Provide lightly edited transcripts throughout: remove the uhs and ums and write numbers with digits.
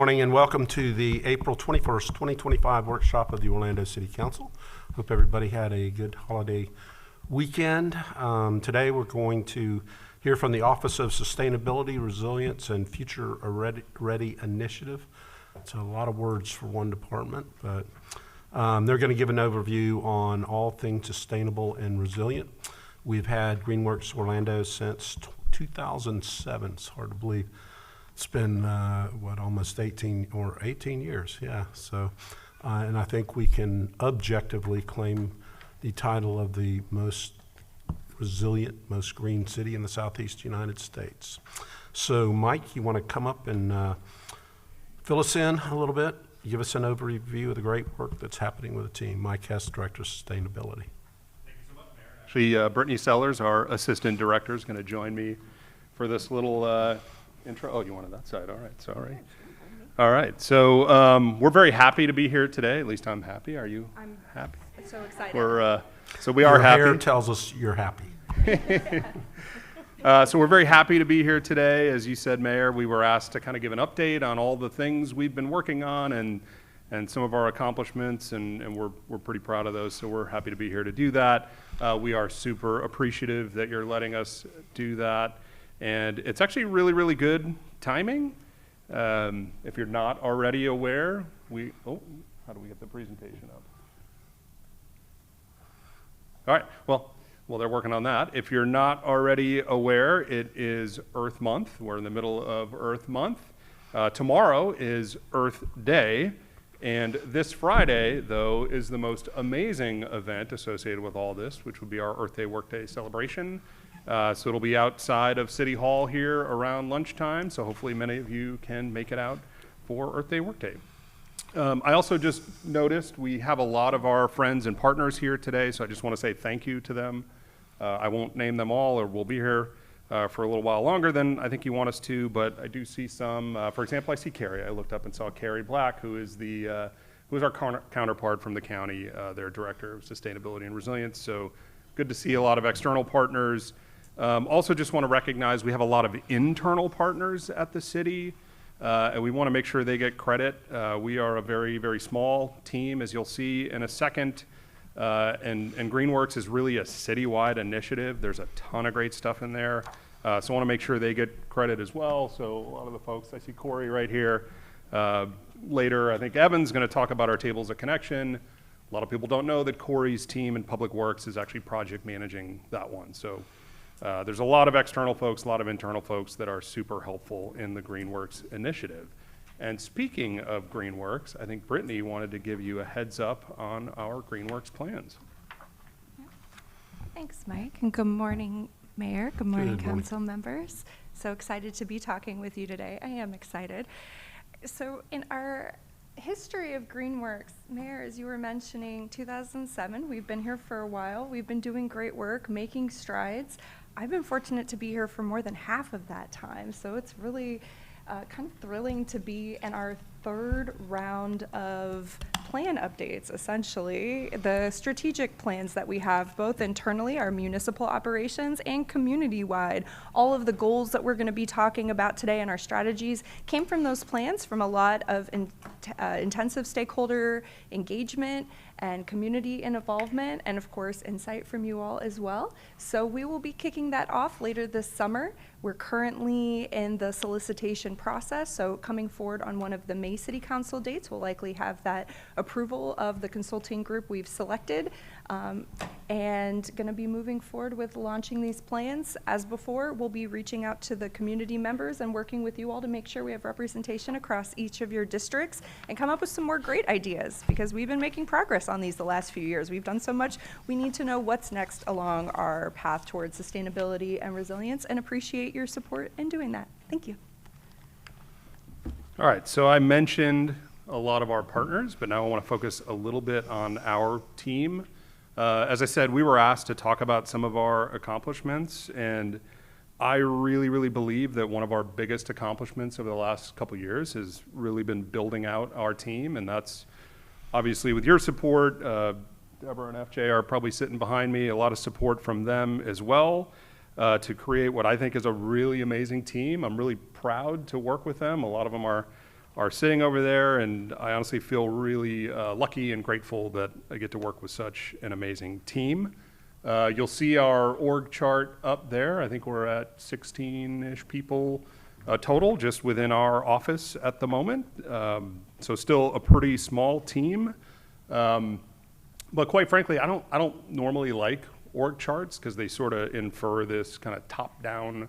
Morning and welcome to the April 21st, 2025 workshop of the Orlando City Council. Hope everybody had a good holiday weekend. Today we're going to hear from the Office of Sustainability, Resilience, and Future Ready Initiative. It's a lot of words for one department, but they're going to give an overview on all things sustainable and resilient. We've had Greenworks Orlando since 2007. It's hard to believe. It's been, almost 18 years, yeah. So, and I think we can objectively claim the title of the most resilient, most green city in the Southeast United States. So, Mike, you want to come up and fill us in a little bit? Give us an overview of the great work that's happening with the team. Mike Hess, Director of Sustainability. Thank you so much, Mayor. Actually, Brittany Sellers, our Assistant Director, is going to join me for this little intro. Oh, you wanted that side. All right. Sorry. All right. So we're very happy to be here today. At least I'm happy. Are you happy? I'm so excited. We are happy. Your hair tells us you're happy. So we're very happy to be here today. As you said, Mayor, we were asked to kind of give an update on all the things we've been working on and some of our accomplishments, and we're pretty proud of those. So we're happy to be here to do that. We are super appreciative that you're letting us do that. And it's actually really, really good timing. If you're not already aware, how do we get the presentation up? All right, well, they're working on that. If you're not already aware, it is Earth Month. We're in the middle of Earth Month. Tomorrow is Earth Day. And this Friday, though, is the most amazing event associated with all this, which will be our Earth Day Workday celebration. So it'll be outside of City Hall here around lunchtime, so hopefully many of you can make it out for Earth Day Workday. I also just noticed we have a lot of our friends and partners here today, so I just want to say thank you to them. I won't name them all, or we'll be here for a little while longer than I think you want us to, but I do see some. For example, I see Carrie. I looked up and saw Carrie Black, who is our counterpart from the county, their Director of Sustainability and Resilience. So good to see a lot of external partners. Also just want to recognize we have a lot of internal partners at the city, and we want to make sure they get credit. We are a very, very small team, as you'll see in a second, and Greenworks is really a citywide initiative. There's a ton of great stuff in there, so I want to make sure they get credit as well. So a lot of the folks, I see Corey right here. Later, I think Evan's going to talk about our tables of connection. A lot of people don't know that Corey's team in Public Works is actually project managing that one. So there's a lot of external folks, a lot of internal folks that are super helpful in the Greenworks initiative. And speaking of Greenworks, I think Brittany wanted to give you a heads up on our Greenworks plans. Thanks, Mike, and good morning, Mayor. Good morning, council members. So excited to be talking with you today. I am excited. So in our history of Greenworks, Mayor, as you were mentioning, 2007, we've been here for a while. We've been doing great work, making strides. I've been fortunate to be here for more than half of that time, so it's really kind of thrilling to be in our third round of plan updates, essentially. The strategic plans that we have, both internally, our municipal operations, and community-wide. All of the goals that we're going to be talking about today and our strategies came from those plans, from a lot of intensive stakeholder engagement and community involvement, and of course insight from you all as well. So we will be kicking that off later this summer. We're currently in the solicitation process, so coming forward on one of the May City Council dates, we'll likely have that approval of the consulting group we've selected, and going to be moving forward with launching these plans. As before, we'll be reaching out to the community members and working with you all to make sure we have representation across each of your districts and come up with some more great ideas, because we've been making progress on these the last few years. We've done so much. We need to know what's next along our path towards sustainability and resilience, and appreciate your support in doing that. Thank you. All right, so I mentioned a lot of our partners, but now I want to focus a little bit on our team. As I said, we were asked to talk about some of our accomplishments, and I really, really believe that one of our biggest accomplishments over the last couple of years has really been building out our team, and that's obviously with your support. Deborah and FJ are probably sitting behind me, a lot of support from them as well, to create what I think is a really amazing team. I'm really proud to work with them. A lot of them are are sitting over there, and I honestly feel really lucky and grateful that I get to work with such an amazing team. You'll see our org chart up there. I think we're at 16-ish people total just within our office at the moment. So still a pretty small team. But quite frankly, I don't normally like org charts because they sort of infer this kind of top-down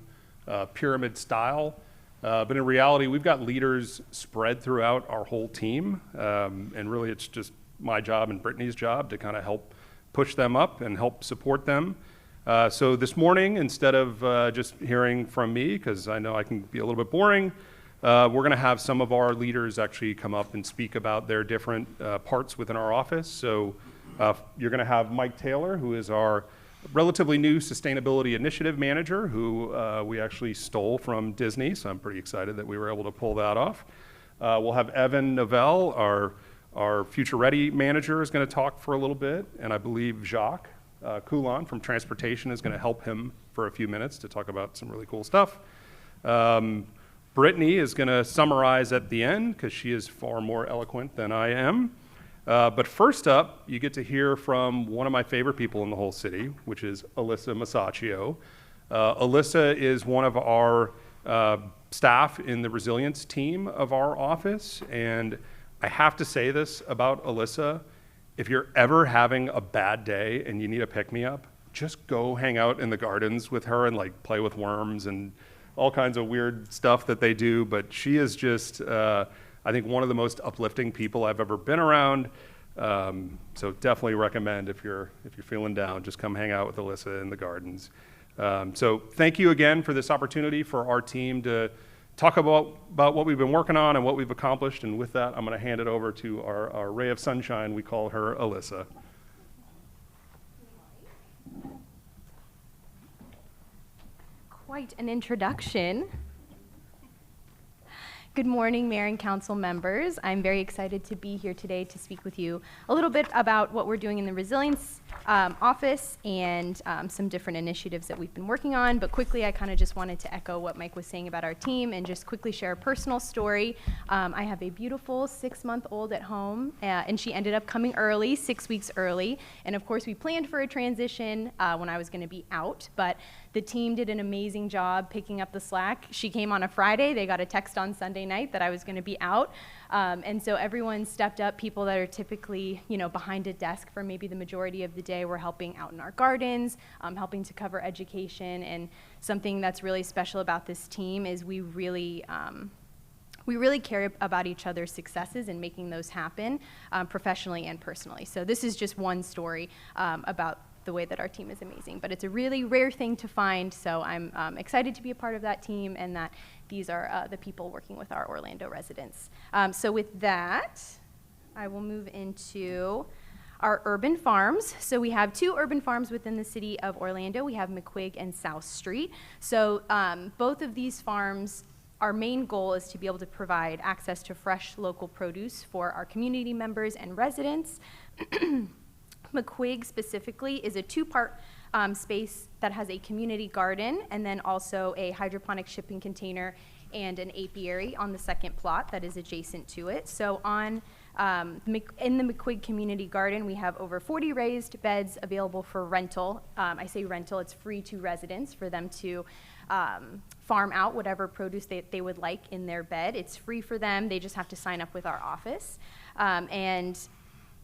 pyramid style. But in reality, we've got leaders spread throughout our whole team. And really, it's just my job and Brittany's job to kind of help push them up and help support them. So this morning, instead of just hearing from me, because I know I can be a little bit boring, we're going to have some of our leaders actually come up and speak about their different parts within our office. So you're going to have Mike Taylor, who is our relatively new sustainability initiative manager, who we actually stole from Disney, so I'm pretty excited that we were able to pull that off. We'll have Evan Novell, our Future Ready manager, is going to talk for a little bit, and I believe Jacques Coulon from Transportation is going to help him for a few minutes to talk about some really cool stuff. Brittany is going to summarize at the end, because she is far more eloquent than I am. But first up, you get to hear from one of my favorite people in the whole city, which is Alyssa Masaccio. Alyssa is one of our staff in the resilience team of our office, and I have to say this about Alyssa: if you're ever having a bad day and you need a pick-me-up, just go hang out in the gardens with her and like play with worms and all kinds of weird stuff that they do. But she is just, I think, one of the most uplifting people I've ever been around. So definitely recommend if you're feeling down, just come hang out with Alyssa in the gardens. So thank you again for this opportunity for our team to talk about what we've been working on and what we've accomplished. And with that, I'm going to hand it over to our ray of sunshine. We call her Alyssa. Quite an introduction. Good morning, Mayor and Council members. I'm very excited to be here today to speak with you a little bit about what we're doing in the Resilience office and some different initiatives that we've been working on. But quickly, I kind of just wanted to echo what Mike was saying about our team and just quickly share a personal story. I have a beautiful 6-month-old at home, and she ended up coming early, 6 weeks early. And of course, we planned for a transition when I was going to be out, but the team did an amazing job picking up the slack. She came on a Friday. They got a text on Sunday night that I was going to be out. And so everyone stepped up. People that are typically, behind a desk for maybe the majority of the day were helping out in our gardens, helping to cover education. And something that's really special about this team is we really care about each other's successes and making those happen professionally and personally. So this is just one story about the way that our team is amazing. But it's a really rare thing to find, so I'm excited to be a part of that team and that these are the people working with our Orlando residents. So with that, I will move into our urban farms. So we have 2 urban farms within the city of Orlando. We have McQuigg and South Street. So both of these farms, our main goal is to be able to provide access to fresh local produce for our community members and residents. McQuigg specifically is a 2-part space that has a community garden and then also a hydroponic shipping container and an apiary on the second plot that is adjacent to it. So in the McQuigg community garden, we have over 40 raised beds available for rental. I say rental, it's free to residents for them to farm out whatever produce they would like in their bed. It's free for them. They just have to sign up with our office. And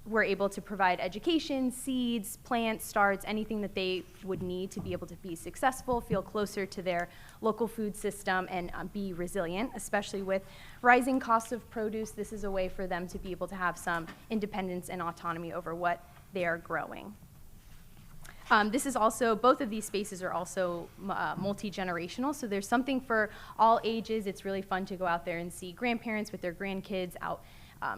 we're able to provide education, seeds, plants, starts, anything that they would need to be able to be successful, feel closer to their local food system, and be resilient, especially with rising costs of produce. This is a way for them to be able to have some independence and autonomy over what they are growing. Both of these spaces are also multi-generational, so there's something for all ages. It's really fun to go out there and see grandparents with their grandkids out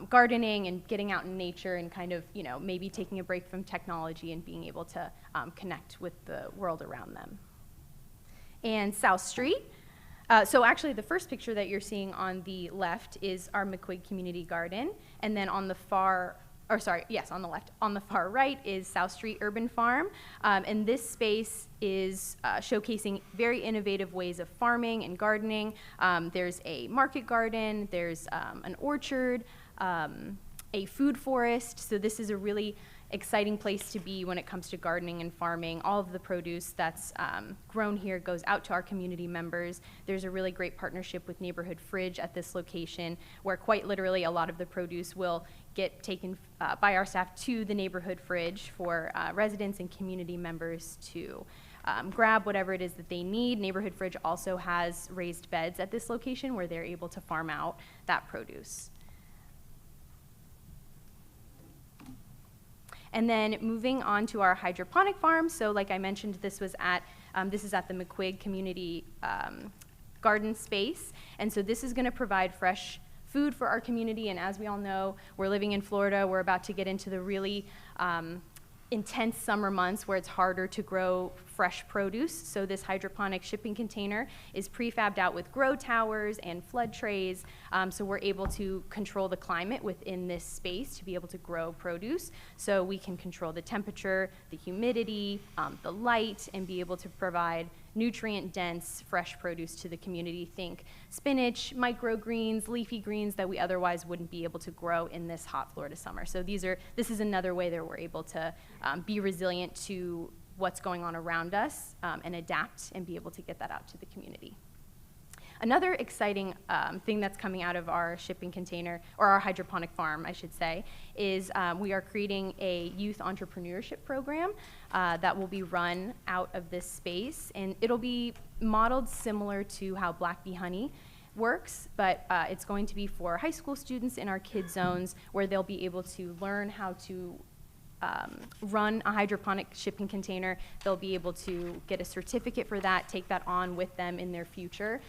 gardening and getting out in nature and kind of, maybe taking a break from technology and being able to connect with the world around them. And South Street. So actually the first picture that you're seeing on the left is our McQuigg Community Garden. And then on the far or sorry, yes, on the left. On the far right is South Street Urban Farm, and this space is showcasing very innovative ways of farming and gardening. There's a market garden, there's an orchard, a food forest, so this is a really exciting place to be when it comes to gardening and farming. All of the produce that's grown here goes out to our community members. There's a really great partnership with Neighborhood Fridge at this location, where quite literally a lot of the produce will get taken by our staff to the Neighborhood Fridge for residents and community members to grab whatever it is that they need. Neighborhood Fridge also has raised beds at this location where they're able to farm out that produce. And then moving on to our hydroponic farm. So like I mentioned, this is at the McQuigg Community Garden Space. And so this is gonna provide fresh food for our community. And as we all know, we're living in Florida. We're about to get into the really intense summer months where it's harder to grow fresh produce. So this hydroponic shipping container is prefabbed out with grow towers and flood trays. So we're able to control the climate within this space to be able to grow produce. So we can control the temperature, the humidity, the light, and be able to provide nutrient-dense, fresh produce to the community. Think spinach, microgreens, leafy greens that we otherwise wouldn't be able to grow in this hot Florida summer. So this is another way that we're able to be resilient to what's going on around us and adapt and be able to get that out to the community. Another exciting thing that's coming out of our shipping container, or our hydroponic farm, I should say, is we are creating a youth entrepreneurship program that will be run out of this space. And it'll be modeled similar to how Black Bee Honey works, but it's going to be for high school students in our kid zones, where they'll be able to learn how to run a hydroponic shipping container. They'll be able to get a certificate for that, take that on with them in their future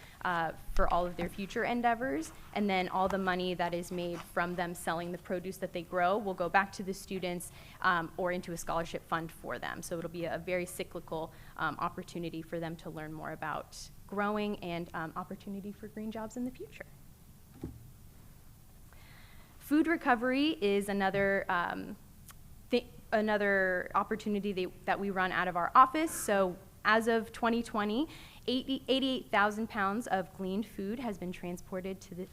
for all of their future endeavors. And then all the money that is made from them selling the produce that they grow will go back to the students or into a scholarship fund for them. So it'll be a very cyclical opportunity for them to learn more about growing and opportunity for green jobs in the future. Food recovery is another opportunity that we run out of our office. So as of 2020, 88,000 pounds of gleaned food has been transported to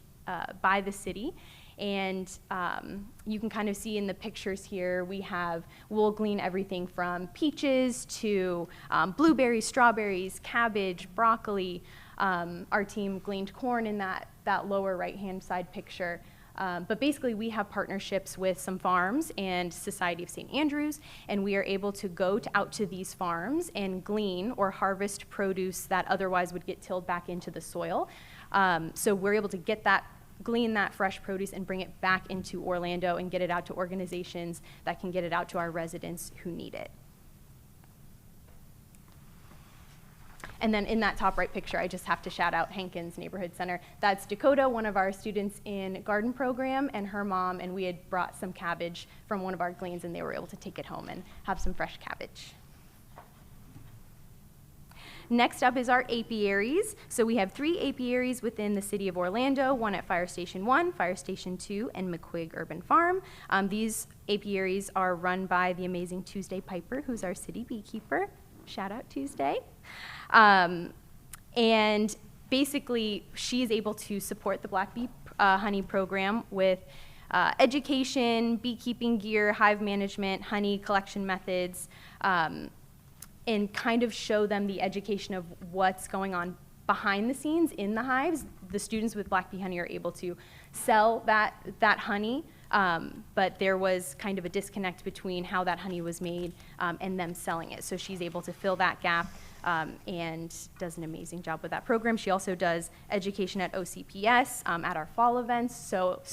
by the city. And you can kind of see in the pictures here, we'll glean everything from peaches to blueberries, strawberries, cabbage, broccoli. Our team gleaned corn in that lower right-hand side picture. But basically, we have partnerships with some farms and Society of St. Andrews, and we are able to go out to these farms and glean or harvest produce that otherwise would get tilled back into the soil. So we're able to glean that fresh produce and bring it back into Orlando and get it out to organizations that can get it out to our residents who need it. And then in that top right picture, I just have to shout out Hankins Neighborhood Center. That's Dakota, one of our students in garden program, and her mom, and we had brought some cabbage from one of our gleans, and they were able to take it home and have some fresh cabbage. Next up is our apiaries. So we have 3 apiaries within the city of Orlando, one at Fire Station 1, Fire Station 2, and McQuigg Urban Farm. These apiaries are run by the amazing Tuesday Piper, who's our city beekeeper. Shout out Tuesday. And basically, she is able to support the Black Bee Honey program with education, beekeeping gear, hive management, honey collection methods, and kind of show them the education of what's going on behind the scenes in the hives. The students with Black Bee Honey are able to sell that honey, but there was kind of a disconnect between how that honey was made and them selling it. So she's able to fill that gap and does an amazing job with that program. She also does education at OCPS at our fall events. So,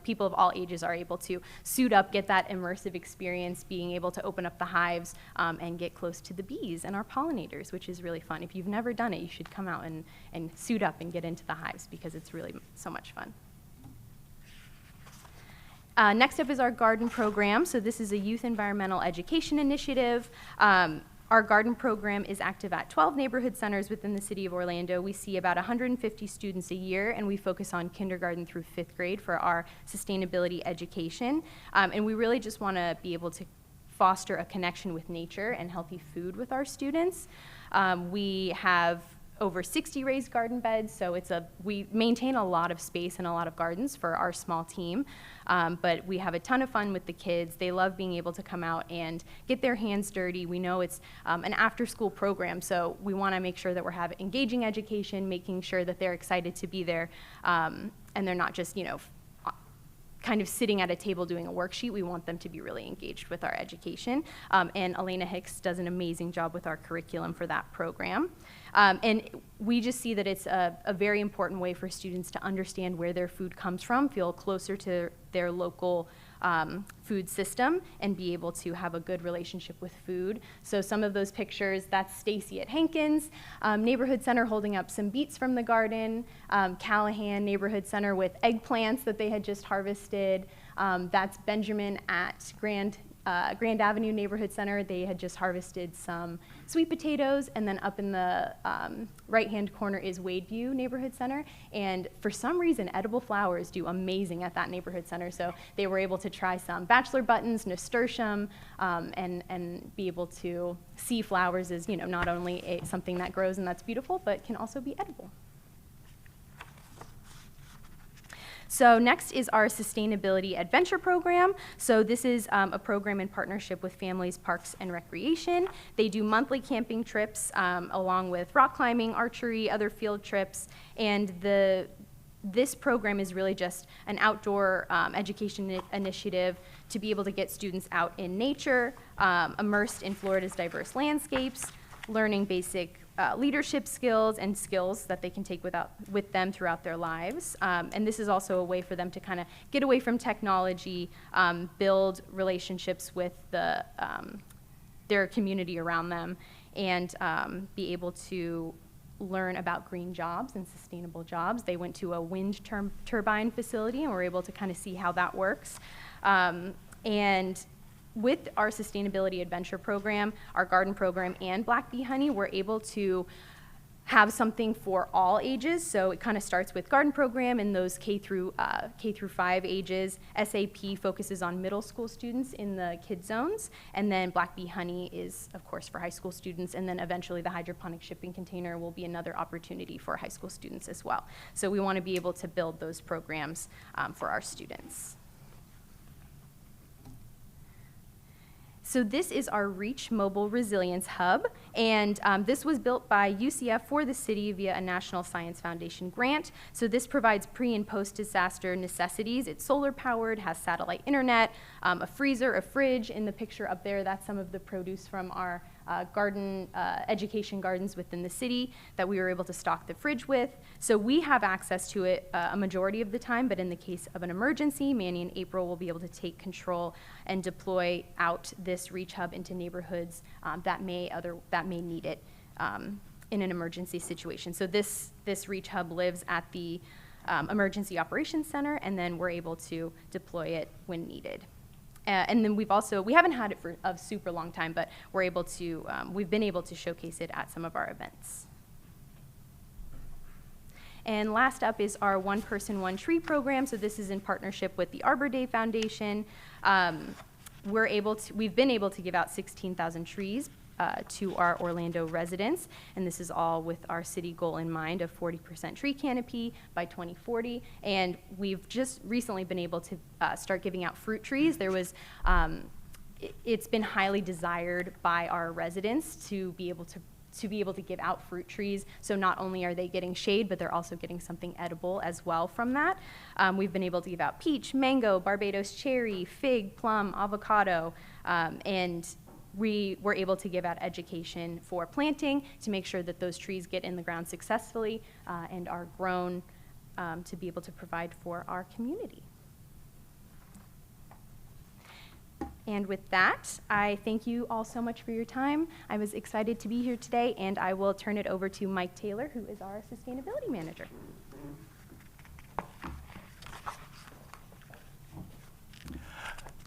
people of all ages are able to suit up, get that immersive experience, being able to open up the hives and get close to the bees and our pollinators, which is really fun. If you've never done it, you should come out and suit up and get into the hives because it's really so much fun. Next up is our garden program. So this is a youth environmental education initiative. Our garden program is active at 12 neighborhood centers within the city of Orlando. We see about 150 students a year, and we focus on kindergarten through 5th grade for our sustainability education. And we really just want to be able to foster a connection with nature and healthy food with our students. We have over 60 raised garden beds, so we maintain a lot of space and a lot of gardens for our small team, but we have a ton of fun with the kids. They love being able to come out and get their hands dirty. We know it's an after-school program, so we want to make sure that we're having engaging education, making sure that they're excited to be there, and they're not just, kind of sitting at a table doing a worksheet. We want them to be really engaged with our education. And Elena Hicks does an amazing job with our curriculum for that program. And we just see that it's a very important way for students to understand where their food comes from, feel closer to their local food system, and be able to have a good relationship with food. So some of those pictures, that's Stacy at Hankins Neighborhood Center holding up some beets from the garden, Callahan Neighborhood Center with eggplants that they had just harvested. That's Benjamin at Grand Avenue Neighborhood Center. They had just harvested some sweet potatoes, and then up in the right-hand corner is Wadeview Neighborhood Center. And for some reason, edible flowers do amazing at that neighborhood center. So they were able to try some bachelor buttons, nasturtium, and be able to see flowers as not only something that grows and that's beautiful, but can also be edible. So next is our Sustainability Adventure Program. So this is a program in partnership with Families, Parks, and Recreation. They do monthly camping trips along with rock climbing, archery, other field trips, and this program is really just an outdoor education initiative to be able to get students out in nature, immersed in Florida's diverse landscapes, learning basic leadership skills and skills that they can take with them throughout their lives. And this is also a way for them to kind of get away from technology, build relationships with their community around them, and be able to learn about green jobs and sustainable jobs. They went to a wind turbine facility and were able to kind of see how that works. And with our Sustainability Adventure Program, our garden program, and Black Bee Honey, we're able to have something for all ages. So it kind of starts with garden program and those K through 5 ages. SAP focuses on middle school students in the kid zones, and then Black Bee Honey is, of course, for high school students, and then eventually the hydroponic shipping container will be another opportunity for high school students as well. So we want to be able to build those programs for our students. So this is our Reach Mobile Resilience Hub, and this was built by UCF for the city via a National Science Foundation grant. So this provides pre- and post-disaster necessities. It's solar-powered, has satellite internet, a freezer, a fridge. In the picture up there, that's some of the produce from our education gardens within the city that we were able to stock the fridge with. So we have access to it a majority of the time, but in the case of an emergency, Manny and April will be able to take control and deploy out this Reach Hub into neighborhoods that may need it in an emergency situation. So this Reach Hub lives at the Emergency Operations Center, and then we're able to deploy it when needed. And then we haven't had it for a super long time, but we've been able to showcase it at some of our events. And last up is our One Person, One Tree program. So this is in partnership with the Arbor Day Foundation. We've been able to give out 16,000 trees to our Orlando residents, and this is all with our city goal in mind of 40% tree canopy by 2040. And we've just recently been able to start giving out fruit trees. It's been highly desired by our residents to be able to give out fruit trees. So not only are they getting shade, but they're also getting something edible as well from that. We've been able to give out peach, mango, Barbados cherry, fig, plum, avocado, and we were able to give out education for planting to make sure that those trees get in the ground successfully and are grown to be able to provide for our community. And with that, I thank you all so much for your time. I was excited to be here today, and I will turn it over to Mike Taylor, who is our Sustainability Manager.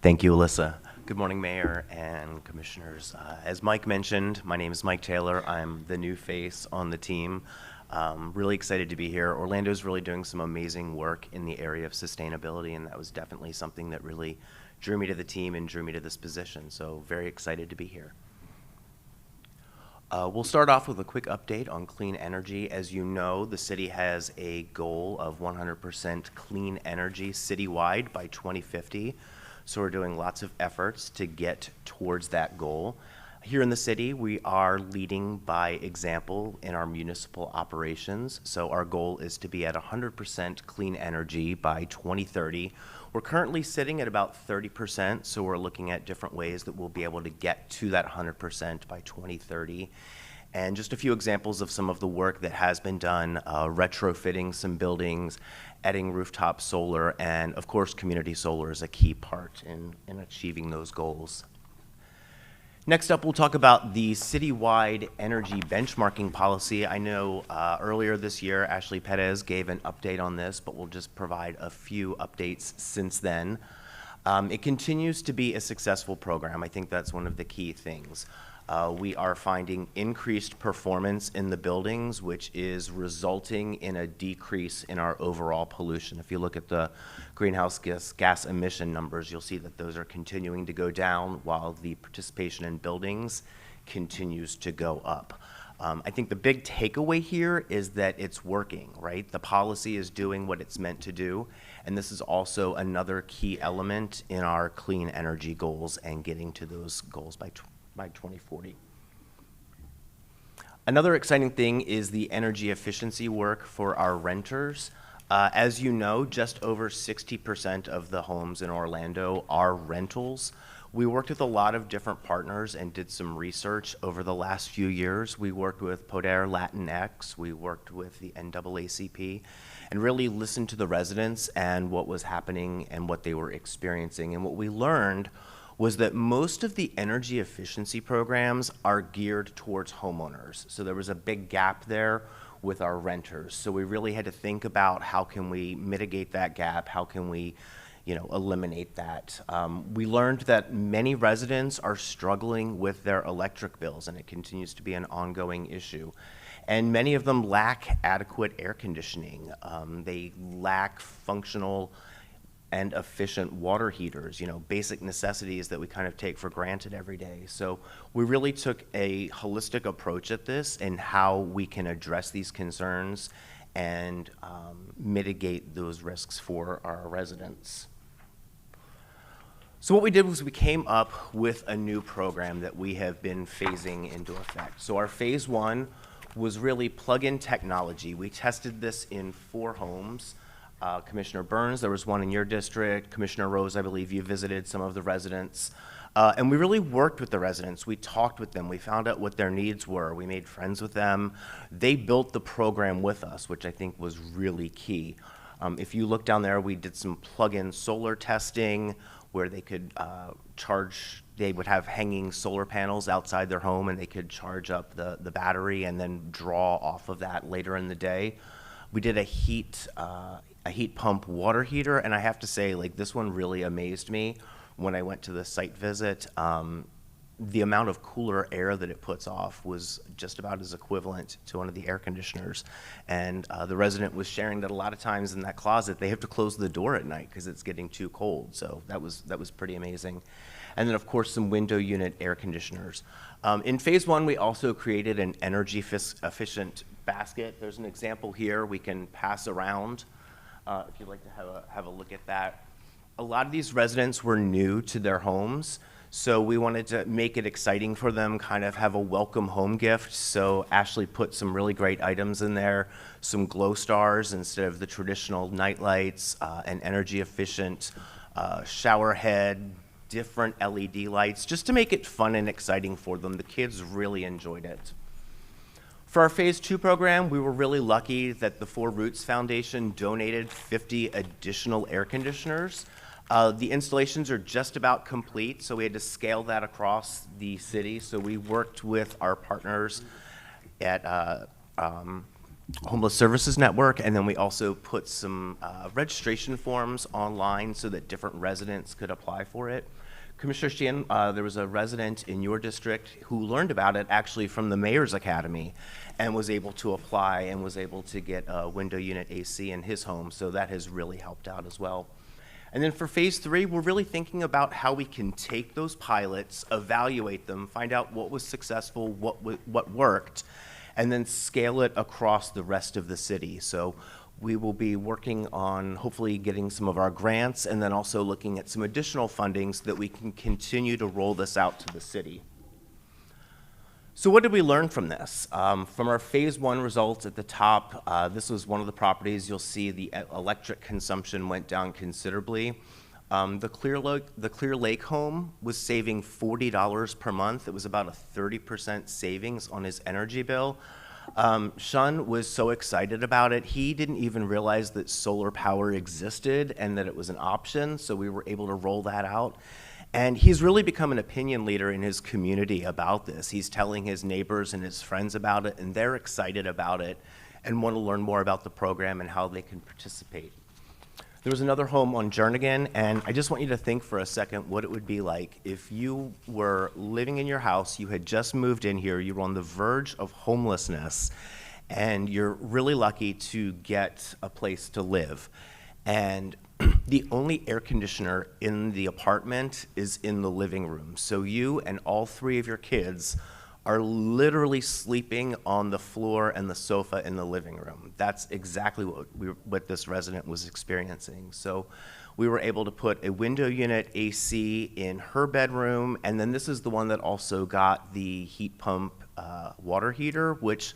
Thank you, Alyssa. Good morning, Mayor and Commissioners. As Mike mentioned, my name is Mike Taylor. I'm the new face on the team. Really excited to be here. Orlando's really doing some amazing work in the area of sustainability, and that was definitely something that really drew me to the team and drew me to this position. So very excited to be here. We'll start off with a quick update on clean energy. As you know, the city has a goal of 100% clean energy citywide by 2050. So we're doing lots of efforts to get towards that goal. Here in the city, we are leading by example in our municipal operations. So our goal is to be at 100% clean energy by 2030. We're currently sitting at about 30%, so we're looking at different ways that we'll be able to get to that 100% by 2030. And just a few examples of some of the work that has been done, retrofitting some buildings, adding rooftop solar, and of course, community solar is a key part in achieving those goals. Next up, we'll talk about the citywide energy benchmarking policy. I know earlier this year, Ashley Perez gave an update on this, but we'll just provide a few updates since then. It continues to be a successful program. I think that's one of the key things. We are finding increased performance in the buildings, which is resulting in a decrease in our overall pollution. If you look at the greenhouse gas emission numbers, you'll see that those are continuing to go down while the participation in buildings continues to go up. I think the big takeaway here is that it's working, right? The policy is doing what it's meant to do, and this is also another key element in our clean energy goals and getting to those goals by 2040. Another exciting thing is the energy efficiency work for our renters. As you know, just over 60% of the homes in Orlando are rentals. We worked with a lot of different partners and did some research over the last few years. We worked with Poder Latinx, we worked with the NAACP, and really listened to the residents and what was happening and what they were experiencing. And what we learned was that most of the energy efficiency programs are geared towards homeowners. So there was a big gap there with our renters. So we really had to think about how can we mitigate that gap, how can we eliminate that. We learned that many residents are struggling with their electric bills, and it continues to be an ongoing issue. And many of them lack adequate air conditioning. They lack functional and efficient water heaters, basic necessities that we kind of take for granted every day. So we really took a holistic approach at this and how we can address these concerns and mitigate those risks for our residents. So what we did was we came up with a new program that we have been phasing into effect. So our phase one was really plug-in technology. We tested this in 4 homes. Commissioner Burns, there was one in your district. Commissioner Rose, I believe you visited some of the residents. And we really worked with the residents. We talked with them. We found out what their needs were. We made friends with them. They built the program with us, which I think was really key. If you look down there, we did some plug-in solar testing where they could they would have hanging solar panels outside their home and they could charge up the battery and then draw off of that later in the day. We did a heat pump water heater, and I have to say, this one really amazed me when I went to the site visit. The amount of cooler air that it puts off was just about as equivalent to one of the air conditioners. And the resident was sharing that a lot of times in that closet, they have to close the door at night because it's getting too cold. So that was pretty amazing. And then, of course, some window unit air conditioners. In phase one, we also created an energy efficient basket. There's an example here we can pass around if you'd like to have a look at that. A lot of these residents were new to their homes, so we wanted to make it exciting for them, kind of have a welcome home gift. So Ashley put some really great items in there, some glow stars instead of the traditional night lights, an energy efficient shower head, different LED lights, just to make it fun and exciting for them. The kids really enjoyed it. For our phase 2 program, we were really lucky that the 4 Roots Foundation donated 50 additional air conditioners. The installations are just about complete, so we had to scale that across the city. So we worked with our partners at Homeless Services Network, and then we also put some registration forms online so that different residents could apply for it. Commissioner Sheehan, there was a resident in your district who learned about it actually from the Mayor's Academy and was able to apply and was able to get a window unit AC in his home, so that has really helped out as well. And then for phase 3, we're really thinking about how we can take those pilots, evaluate them, find out what was successful, what worked, and then scale it across the rest of the city. So we will be working on hopefully getting some of our grants and then also looking at some additional funding so that we can continue to roll this out to the city. So what did we learn from this? From our phase 1 results at the top, this was one of the properties. You'll see the electric consumption went down considerably. The Clear Lake home was saving $40 per month. It was about a 30% savings on his energy bill. Sean was so excited about it, he didn't even realize that solar power existed and that it was an option, so we were able to roll that out. And he's really become an opinion leader in his community about this. He's telling his neighbors and his friends about it, and they're excited about it and want to learn more about the program and how they can participate. There was another home on Jernigan, and I just want you to think for a second what it would be like if you were living in your house, you had just moved in here, you were on the verge of homelessness, and you're really lucky to get a place to live. And the only air conditioner in the apartment is in the living room. So you and all 3 of your kids are literally sleeping on the floor and the sofa in the living room. That's exactly what this resident was experiencing. So we were able to put a window unit AC in her bedroom, and then this is the one that also got the heat pump water heater, which,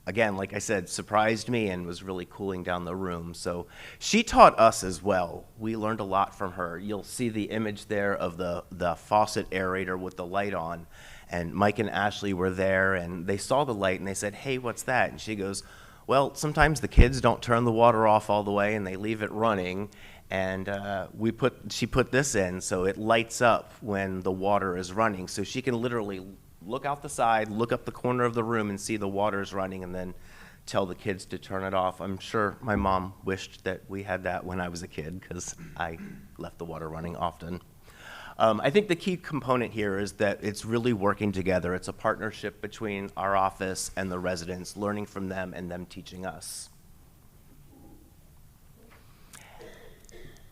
again, like I said, surprised me and was really cooling down the room. So she taught us as well. We learned a lot from her. You'll see the image there of the faucet aerator with the light on. And Mike and Ashley were there, and they saw the light, and they said, "Hey, what's that?" And she goes, "Well, sometimes the kids don't turn the water off all the way, and they leave it running. And she put this in, so it lights up when the water is running. So she can literally look out the side, look up the corner of the room, and see the water is running, and then tell the kids to turn it off." I'm sure my mom wished that we had that when I was a kid, because I left the water running often. I think the key component here is that it's really working together. It's a partnership between our office and the residents, learning from them and them teaching us.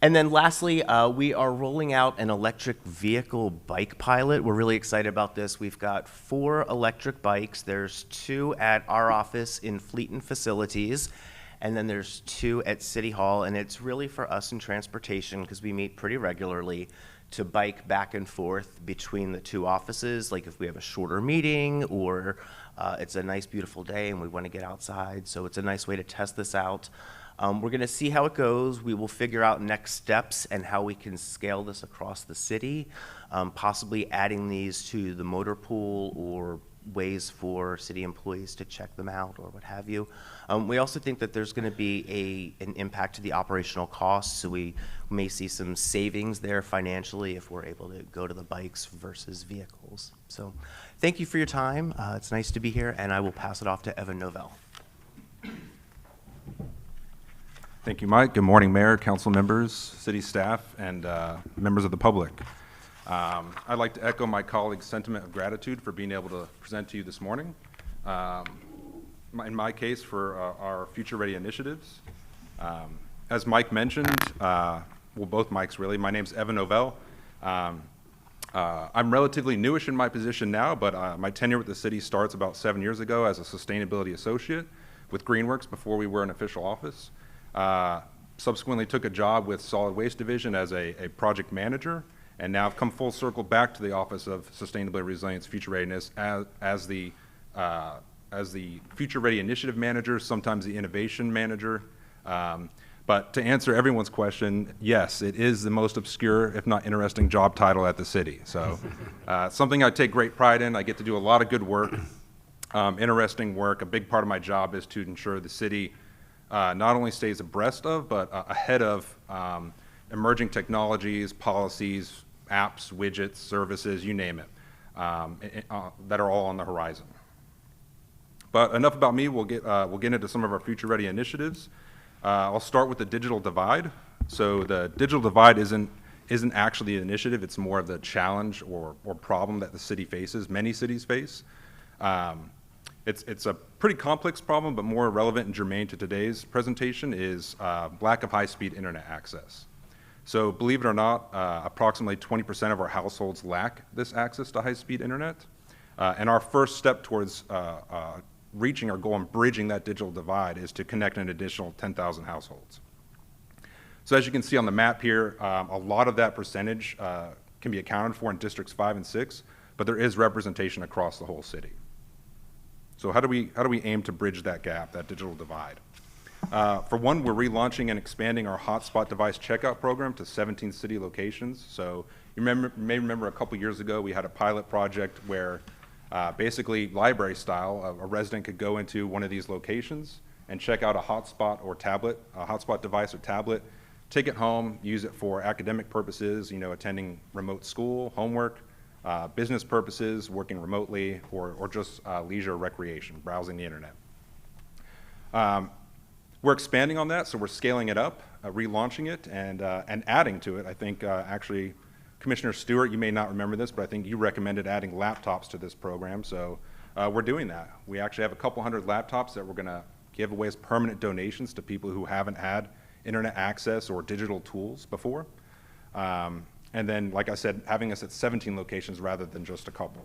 And then lastly, we are rolling out an electric vehicle bike pilot. We're really excited about this. We've got 4 electric bikes. There's 2 at our office in Fleeton Facilities, and then there's 2 at City Hall. And it's really for us in transportation, because we meet pretty regularly, to bike back and forth between the 2 offices, like if we have a shorter meeting or it's a nice beautiful day and we want to get outside. So it's a nice way to test this out. We're going to see how it goes. We will figure out next steps and how we can scale this across the city, possibly adding these to the motor pool or ways for city employees to check them out or what have you. We also think that there's going to be an impact to the operational costs, so we may see some savings there financially if we're able to go to the bikes versus vehicles. So thank you for your time. It's nice to be here, and I will pass it off to Evan Novell. Thank you, Mike. Good morning, Mayor, council members, city staff, and members of the public. I'd like to echo my colleague's sentiment of gratitude for being able to present to you this morning. In my case, for our Future Ready initiatives. As Mike mentioned, well, both Mikes really, my name's Evan Novell. I'm relatively newish in my position now, but my tenure with the city starts about 7 years ago as a sustainability associate with Greenworks before we were in official office. Subsequently took a job with Solid Waste Division as a project manager, and now I've come full circle back to the Office of Sustainability Resilience Future Readiness as the Future Ready Initiative Manager, sometimes the Innovation Manager. But to answer everyone's question, yes, it is the most obscure, if not interesting, job title at the city. So something I take great pride in. I get to do a lot of good work, interesting work. A big part of my job is to ensure the city not only stays abreast of, but ahead of emerging technologies, policies, apps, widgets, services, you name it, that are all on the horizon. But enough about me. We'll get into some of our Future Ready initiatives. I'll start with the digital divide. So the digital divide isn't isn't actually an initiative, it's more of the challenge or problem that the city faces, many cities face. It's a pretty complex problem, but more relevant and germane to today's presentation is lack of high-speed internet access. So believe it or not, approximately 20% of our households lack this access to high-speed internet. And our first step towards reaching our goal and bridging that digital divide is to connect an additional 10,000 households. So as you can see on the map here, a lot of that percentage can be accounted for in districts 5 and 6, but there is representation across the whole city. So how do we aim to bridge that gap, that digital divide? For one, we're relaunching and expanding our hotspot device checkout program to 17 city locations. So you may remember a couple years ago we had a pilot project where basically library style, a resident could go into one of these locations and check out a hotspot or tablet, a hotspot device or tablet, take it home, use it for academic purposes, attending remote school, homework, business purposes, working remotely, or just leisure recreation, browsing the internet. We're expanding on that, so we're scaling it up, relaunching it, and adding to it. I think actually, Commissioner Stewart, you may not remember this, but I think you recommended adding laptops to this program, so we're doing that. We actually have a couple hundred laptops that we're going to give away as permanent donations to people who haven't had internet access or digital tools before. And then, like I said, having us at 17 locations rather than just a couple.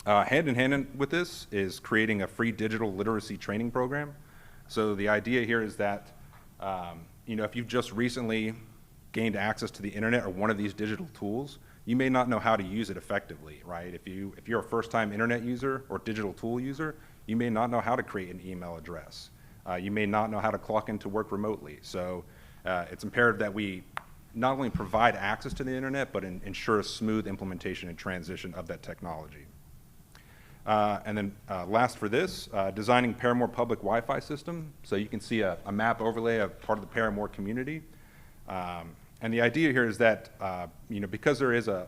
Hand in hand with this is creating a free digital literacy training program. So the idea here is that, if you've just recently gained access to the internet or one of these digital tools, you may not know how to use it effectively, right? If you're a first-time internet user or digital tool user, you may not know how to create an email address. You may not know how to clock into work remotely. So it's imperative that we not only provide access to the internet, but ensure a smooth implementation and transition of that technology. And then last for this, designing Paramore public Wi-Fi system. So you can see a map overlay of part of the Paramore community. And the idea here is that, because there is a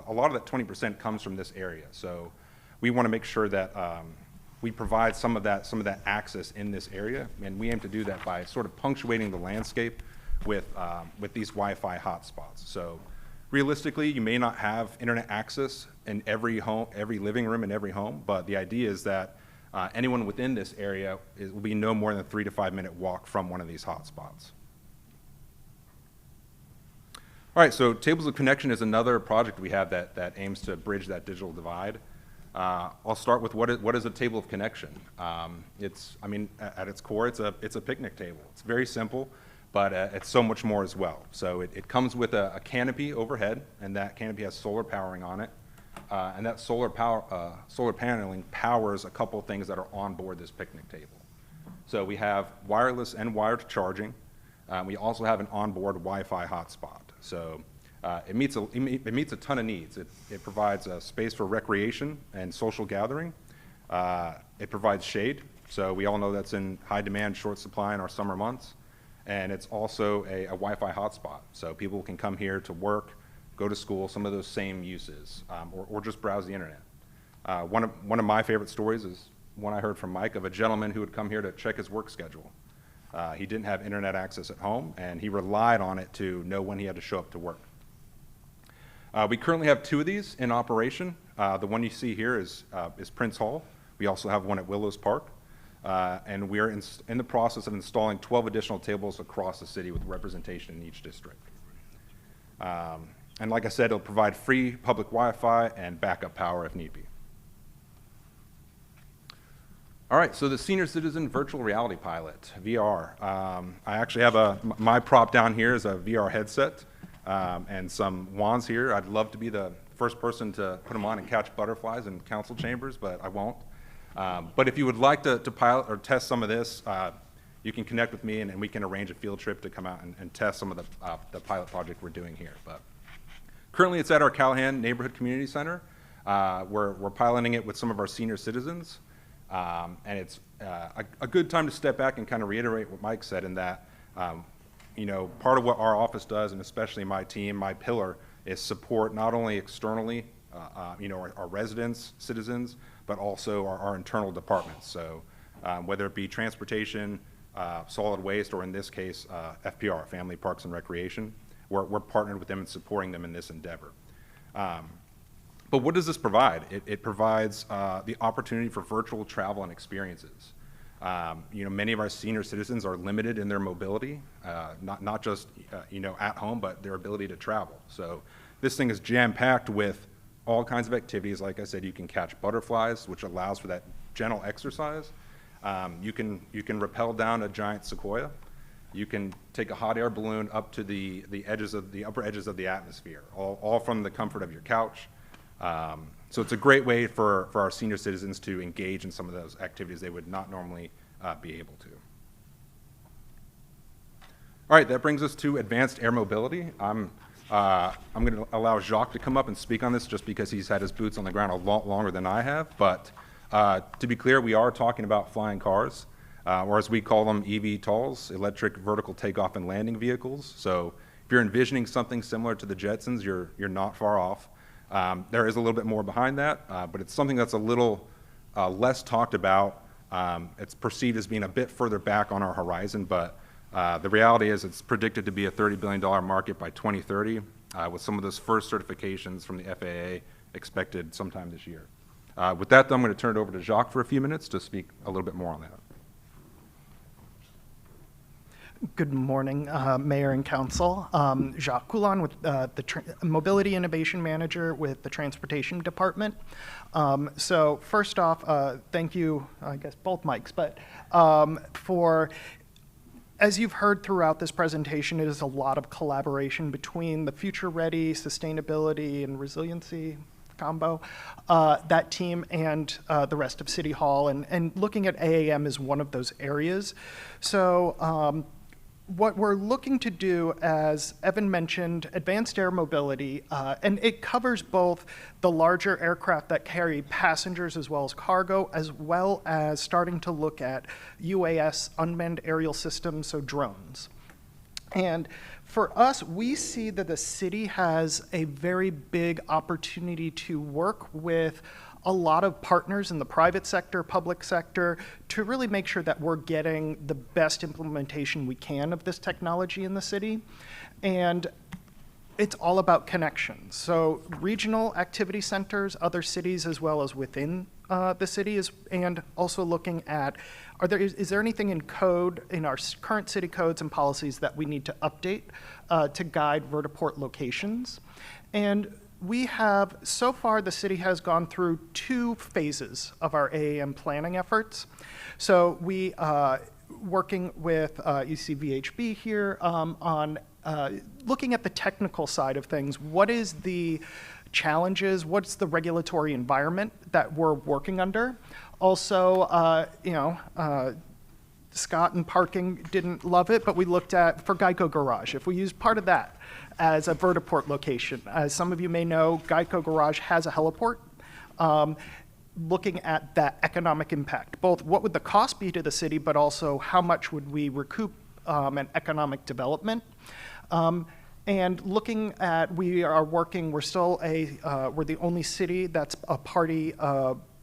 lot of that 20% comes from this area. So we want to make sure that we provide some of that access in this area, and we aim to do that by sort of punctuating the landscape with these Wi-Fi hotspots. So realistically, you may not have internet access in every home, every living room in every home, but the idea is that anyone within this area will be no more than a 3 to 5 minute walk from one of these hotspots. All right, so Tables of Connection is another project we have that aims to bridge that digital divide. I'll start with what is a table of connection. At its core, it's a picnic table. It's very simple, but it's so much more as well. So it comes with a canopy overhead, and that canopy has solar powering on it. And that solar paneling powers a couple of things that are on board this picnic table. So we have wireless and wired charging. We also have an onboard Wi-Fi hotspot. So it meets a ton of needs. It provides a space for recreation and social gathering. It provides shade. So we all know that's in high demand, short supply in our summer months. And it's also a Wi-Fi hotspot. So people can come here to work, go to school, some of those same uses, or just browse the internet. One of my favorite stories is one I heard from Mike of a gentleman who would come here to check his work schedule. He didn't have internet access at home, and he relied on it to know when he had to show up to work. We currently have 2 of these in operation. The one you see here is Prince Hall. We also have one at Willows Park. And we are in the process of installing 12 additional tables across the city with representation in each district. And like I said, it'll provide free public Wi-Fi and backup power if need be. All right, so the Senior Citizen Virtual Reality Pilot, VR. I actually have my prop down here is a VR headset and some wands here. I'd love to be the first person to put them on and catch butterflies in council chambers, but I won't. But if you would like to pilot or test some of this, you can connect with me and we can arrange a field trip to come out and test some of the pilot project we're doing here. But currently it's at our Callahan Neighborhood Community Center. We're piloting it with some of our senior citizens. And it's a good time to step back and kind of reiterate what Mike said in that, part of what our office does, and especially my team, my pillar, is support not only externally, our residents, citizens, but also our internal departments. So whether it be transportation, solid waste, or in this case, FPR, Family Parks and Recreation, we're partnered with them and supporting them in this endeavor. But what does this provide? It provides the opportunity for virtual travel and experiences. Many of our senior citizens are limited in their mobility, not just at home, but their ability to travel. So this thing is jam-packed with all kinds of activities. Like I said, you can catch butterflies, which allows for that gentle exercise. You can rappel down a giant sequoia. You can take a hot air balloon up to the upper edges of the atmosphere, all from the comfort of your couch. So it's a great way for our senior citizens to engage in some of those activities they would not normally be able to. All right, that brings us to advanced air mobility. I'm going to allow Jacques to come up and speak on this just because he's had his boots on the ground a lot longer than I have. But to be clear, we are talking about flying cars, or as we call them, eVTOLs, electric vertical takeoff and landing vehicles. So if you're envisioning something similar to the Jetsons, you're not far off. There is a little bit more behind that, but it's something that's a little less talked about. It's perceived as being a bit further back on our horizon, but the reality is it's predicted to be a $30 billion market by 2030, with some of those first certifications from the FAA expected sometime this year. With that, though, I'm going to turn it over to Jacques for a few minutes to speak a little bit more on that. Good morning, Mayor and Council. Jacques Coulon, with the Mobility Innovation Manager with the Transportation Department. So first off, thank you, I guess both mics, but for, as you've heard throughout this presentation, it is a lot of collaboration between the Future Ready, Sustainability, and Resiliency combo, that team, and the rest of City Hall. And looking at AAM is one of those areas. So what we're looking to do, as Evan mentioned, advanced air mobility, and it covers both the larger aircraft that carry passengers as well as starting to look at UAS, unmanned aerial systems, so drones. And for us, we see that the city has a very big opportunity to work with a lot of partners in the private sector, public sector, to really make sure that we're getting the best implementation we can of this technology in the city. And it's all about connections. So regional activity centers, other cities, as well as within the city, and also looking at, is there anything in code, in our current city codes and policies that we need to update to guide vertiport locations? And we have, so far the city has gone through 2 phases of our AAM planning efforts. So we, working with, you see VHB here, on looking at the technical side of things. What is the challenges? What's the regulatory environment that we're working under? Also, Scott and parking didn't love it, but we looked at, for Geico Garage, if we use part of that as a vertiport location. As some of you may know, Geico Garage has a heliport. Looking at that economic impact, both what would the cost be to the city, but also how much would we recoup in economic development. And looking at, we're still we're the only city that's a party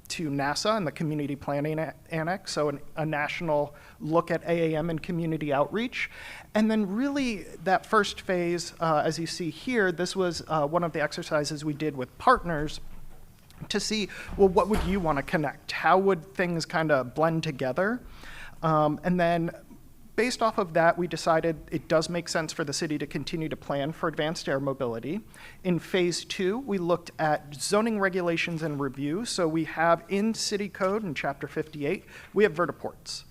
to NASA and the Community Planning Annex, so a national look at AAM and community outreach. And then really that first phase, as you see here, this was one of the exercises we did with partners to see, well, what would you want to connect? How would things kind of blend together? And then based off of that, we decided it does make sense for the city to continue to plan for advanced air mobility. In phase 2, we looked at zoning regulations and review. So we have in city code in chapter 58, we have vertiports.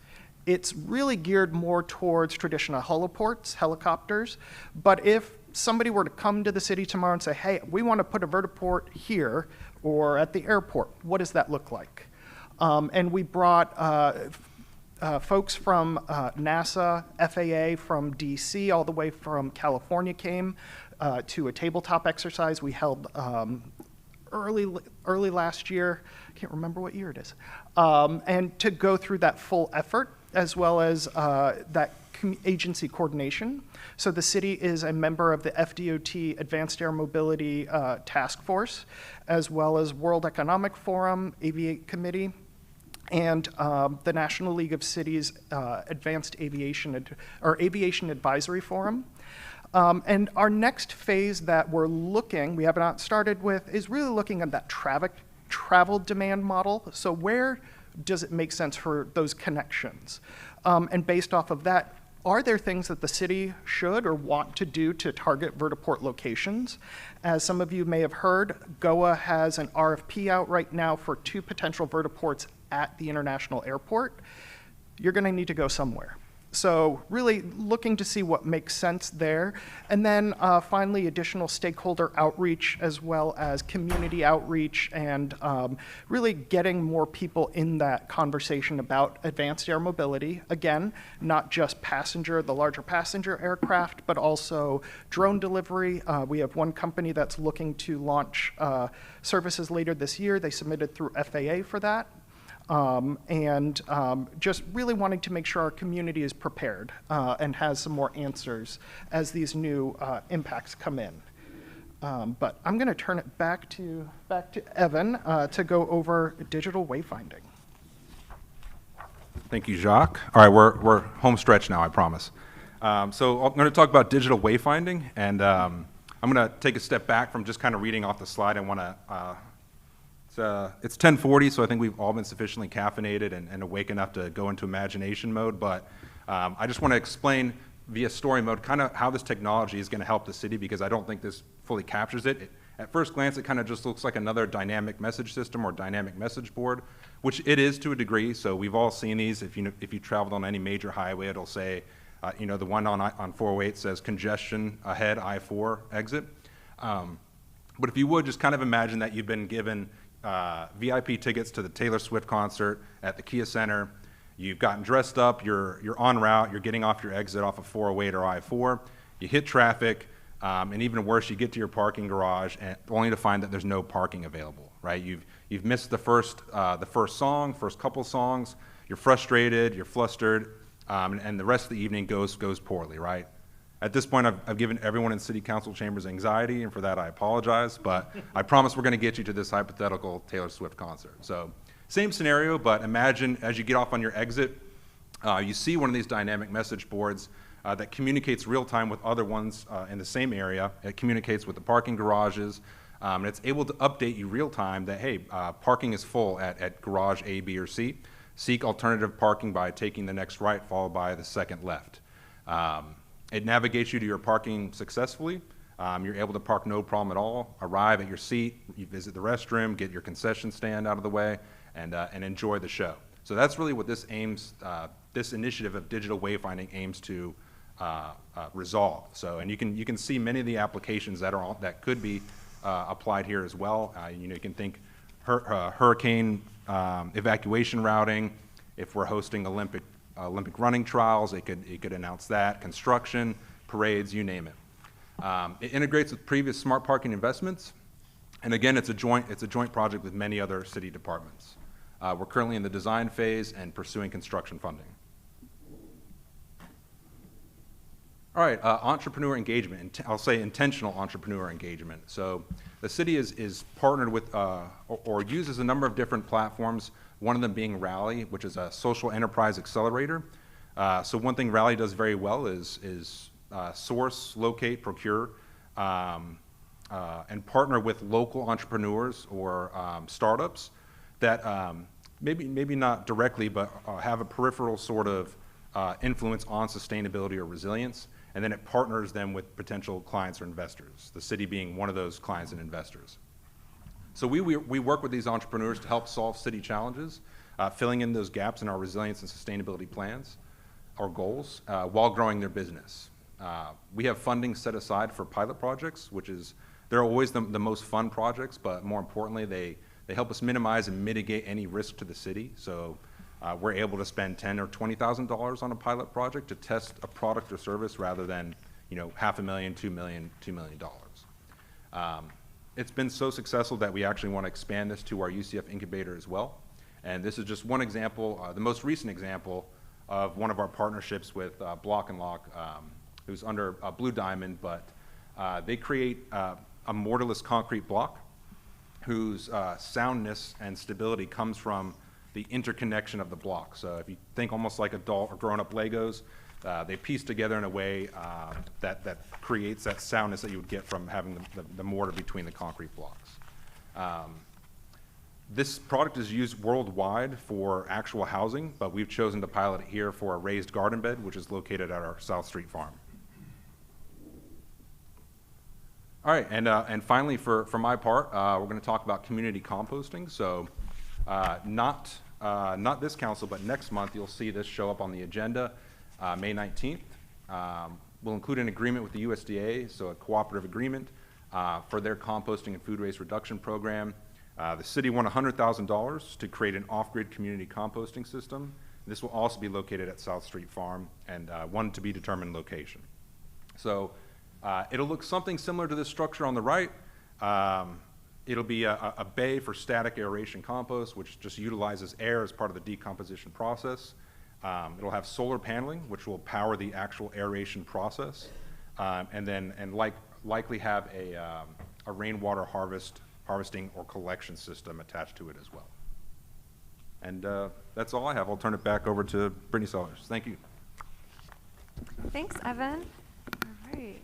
It's really geared more towards traditional heliports, helicopters. But if somebody were to come to the city tomorrow and say, hey, we want to put a vertiport here or at the airport, what does that look like? And we brought folks from NASA, FAA, from DC, all the way from California came to a tabletop exercise we held early last year. I can't remember what year it is. And to go through that full effort, as well as that agency coordination. So the city is a member of the FDOT Advanced Air Mobility Task Force, as well as World Economic Forum, Aviate Committee, and the National League of Cities Advanced Aviation Aviation Advisory Forum. And our next phase that we have not started with, is really looking at that travel demand model. So where does it make sense for those connections? And based off of that, are there things that the city should or want to do to target vertiport locations? As some of you may have heard, GOA has an RFP out right now for 2 potential vertiports at the international airport. You're going to need to go somewhere. So really looking to see what makes sense there. And then finally, additional stakeholder outreach as well as community outreach, and really getting more people in that conversation about advanced air mobility. Again, not just the larger passenger aircraft, but also drone delivery. We have one company that's looking to launch services later this year. They submitted through FAA for that. Just really wanting to make sure our community is prepared and has some more answers as these new impacts come in. But I'm going to turn it back to Evan to go over digital wayfinding. Thank you, Jacques. All right, we're home stretch now, I promise. So I'm going to talk about digital wayfinding, and I'm going to take a step back from just kind of reading off the slide. I want to it's 10:40, so I think we've all been sufficiently caffeinated and awake enough to go into imagination mode, but I just want to explain via story mode kind of how this technology is going to help the city, because I don't think this fully captures it. At first glance, it kind of just looks like another dynamic message system or dynamic message board, which it is to a degree. So we've all seen these. If you traveled on any major highway, it'll say, the one on 408 says congestion ahead, I-4 exit. But if you would just kind of imagine that you've been given VIP tickets to the Taylor Swift concert at the Kia Center. You've gotten dressed up, you're en route, you're getting off your exit off of 408 or I-4, you hit traffic, and even worse, you get to your parking garage only to find that there's no parking available, right? You've missed the first song, first couple songs, you're frustrated, you're flustered, and the rest of the evening goes poorly, right? At this point, I've given everyone in city council chambers anxiety, and for that I apologize, but I promise we're going to get you to this hypothetical Taylor Swift concert. So same scenario, but imagine as you get off on your exit, you see one of these dynamic message boards that communicates real time with other ones in the same area. It communicates with the parking garages, and it's able to update you real time that, hey, parking is full at garage A, B, or C. Seek alternative parking by taking the next right, followed by the second left. It navigates you to your parking successfully. You're able to park no problem at all, arrive at your seat, you visit the restroom, get your concession stand out of the way, and enjoy the show. So that's really what this initiative of digital wayfinding aims to resolve. So, and you can see many of the applications that could be applied here as well. You can think hurricane evacuation routing. If we're hosting Olympic running trials, it could announce that, construction, parades, you name it. It integrates with previous smart parking investments, and again, it's a joint project with many other city departments. We're currently in the design phase and pursuing construction funding. All right, entrepreneur engagement, I'll say intentional entrepreneur engagement. So the city is partnered with or uses a number of different platforms, one of them being Rally, which is a social enterprise accelerator. So one thing Rally does very well is source, locate, procure, and partner with local entrepreneurs or startups that maybe not directly, but have a peripheral sort of influence on sustainability or resilience. And then it partners them with potential clients or investors, the city being one of those clients and investors. So we work with these entrepreneurs to help solve city challenges, filling in those gaps in our resilience and sustainability plans or goals while growing their business. We have funding set aside for pilot projects, they're always the most fun projects, but more importantly, they help us minimize and mitigate any risk to the city. So we're able to spend $10,000 or $20,000 on a pilot project to test a product or service rather than $500,000, $2 million, $2 million. It's been so successful that we actually want to expand this to our UCF incubator as well. And this is just one example, the most recent example of one of our partnerships with Block and Lock, who's under Blue Diamond, but they create a mortarless concrete block whose soundness and stability comes from the interconnection of the blocks. So if you think almost like adult or grown-up Legos, they piece together in a way that creates that soundness that you would get from having the mortar between the concrete blocks. This product is used worldwide for actual housing, but we've chosen to pilot it here for a raised garden bed, which is located at our South Street farm. All right, and finally, for my part, we're going to talk about community composting. So, not this council, but next month, you'll see this show up on the agenda, May 19th. We'll include an agreement with the USDA, so a cooperative agreement for their composting and food waste reduction program. The city won $100,000 to create an off-grid community composting system. This will also be located at South Street Farm and one to be determined location. So it'll look something similar to this structure on the right. It'll be a bay for static aeration compost, which just utilizes air as part of the decomposition process. It'll have solar paneling, which will power the actual aeration process, and likely have a rainwater harvesting or collection system attached to it as well. And that's all I have. I'll turn it back over to Brittany Sellers. Thank you. Thanks, Evan. All right.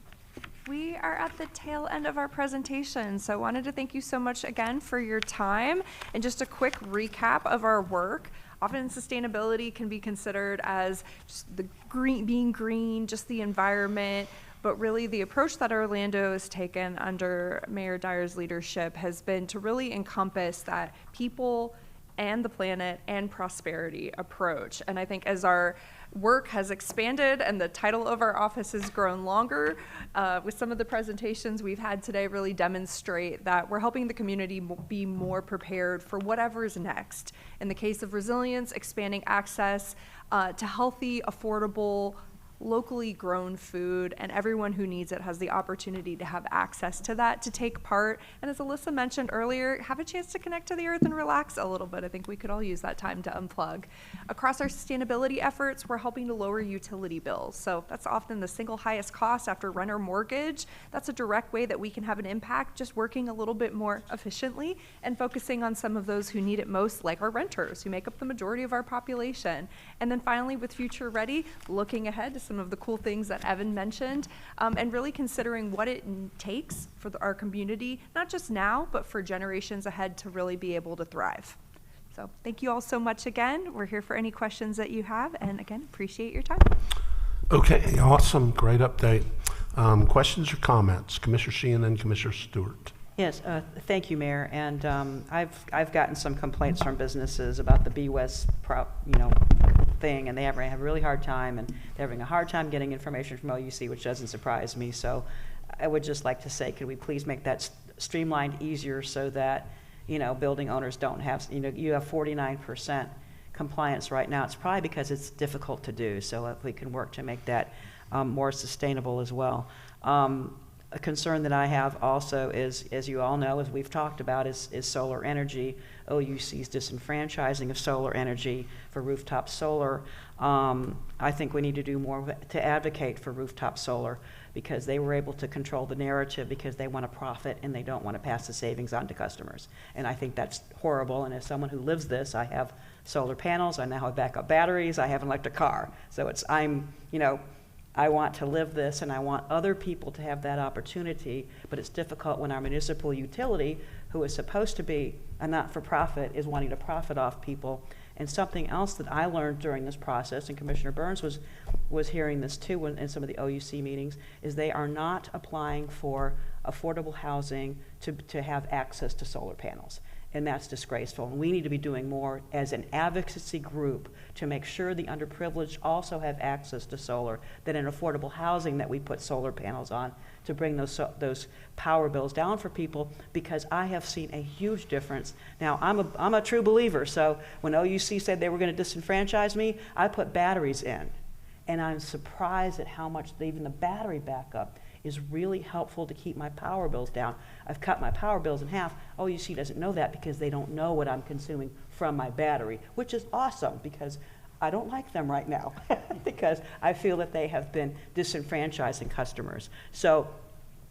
We are at the tail end of our presentation, so I wanted to thank you so much again for your time. And just a quick recap of our work. Often sustainability can be considered as just the being green, just the environment, but really the approach that Orlando has taken under Mayor Dyer's leadership has been to really encompass that people and the planet and prosperity approach. And I think as our work has expanded and the title of our office has grown longer, with some of the presentations we've had today really demonstrate that we're helping the community be more prepared for whatever is next. In the case of resilience, expanding access to healthy, affordable, locally grown food, and everyone who needs it has the opportunity to have access to that, to take part. And as Alyssa mentioned earlier, have a chance to connect to the earth and relax a little bit. I think we could all use that time to unplug. Across our sustainability efforts, we're helping to lower utility bills. So that's often the single highest cost after rent or mortgage. That's a direct way that we can have an impact, just working a little bit more efficiently and focusing on some of those who need it most, like our renters, who make up the majority of our population. And then finally, with Future Ready, looking ahead to some of the cool things that Evan mentioned, and really considering what it takes for our community, not just now, but for generations ahead to really be able to thrive. So thank you all so much again. We're here for any questions that you have, and again, appreciate your time. Okay, awesome, great update. Questions or comments? Commissioner Sheehan and Commissioner Stewart. Yes, thank you, Mayor. And I've gotten some complaints from businesses about the B-West thing, and they have a really hard time, and they're having a hard time getting information from OUC, which doesn't surprise me. So I would just like to say, could we please make that streamlined easier so that, building owners don't have, you have 49% compliance right now. It's probably because it's difficult to do. So if we can work to make that more sustainable as well. A concern that I have also is, as you all know, as we've talked about, is solar energy. OUC's disenfranchising of solar energy for rooftop solar. I think we need to do more to advocate for rooftop solar, because they were able to control the narrative because they want to profit and they don't want to pass the savings on to customers. And I think that's horrible. And as someone who lives this, I have solar panels, I now have backup batteries, I have an electric car. So I want to live this, and I want other people to have that opportunity, but it's difficult when our municipal utility, who is supposed to be a not-for-profit, is wanting to profit off people. And something else that I learned during this process, and Commissioner Burns was hearing this too in some of the OUC meetings, is they are not applying for affordable housing to have access to solar panels. And that's disgraceful. And we need to be doing more as an advocacy group to make sure the underprivileged also have access to solar, that in affordable housing that we put solar panels on to bring those power bills down for people, because I have seen a huge difference. Now, I'm a true believer, so when OUC said they were going to disenfranchise me, I put batteries in. And I'm surprised at how much even the battery backup is really helpful to keep my power bills down. I've cut my power bills in half. OUC doesn't know that because they don't know what I'm consuming from my battery, which is awesome because I don't like them right now because I feel that they have been disenfranchising customers. So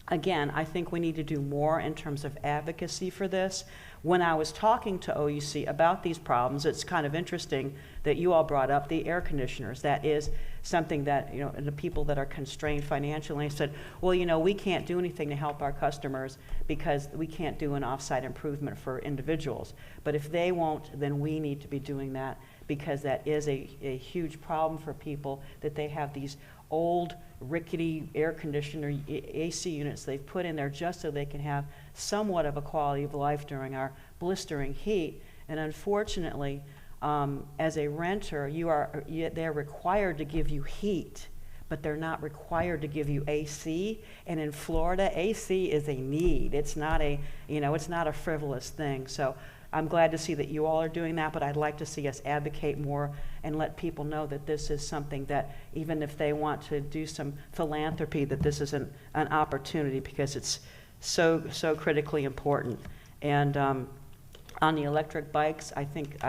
Again, I think we need to do more in terms of advocacy for this. When I was talking to OUC about these problems, it's kind of interesting that you all brought up the air conditioners. That is something that, you know, the people that are constrained financially said, well, you know, we can't do anything to help our customers because we can't do an off-site improvement for individuals. But if they won't, then we need to be doing that, because that is a huge problem for people, that they have these old rickety air conditioner AC units they've put in there just so they can have somewhat of a quality of life during our blistering heat. And unfortunately, as a renter, they're required to give you heat, but they're not required to give you AC. And in Florida, AC is a need. It's not a, you know, it's not a frivolous thing. So I'm glad to see that you all are doing that, but I'd like to see us advocate more and let people know that this is something that, even if they want to do some philanthropy, that this is an opportunity, because it's so critically important. And on the electric bikes, I think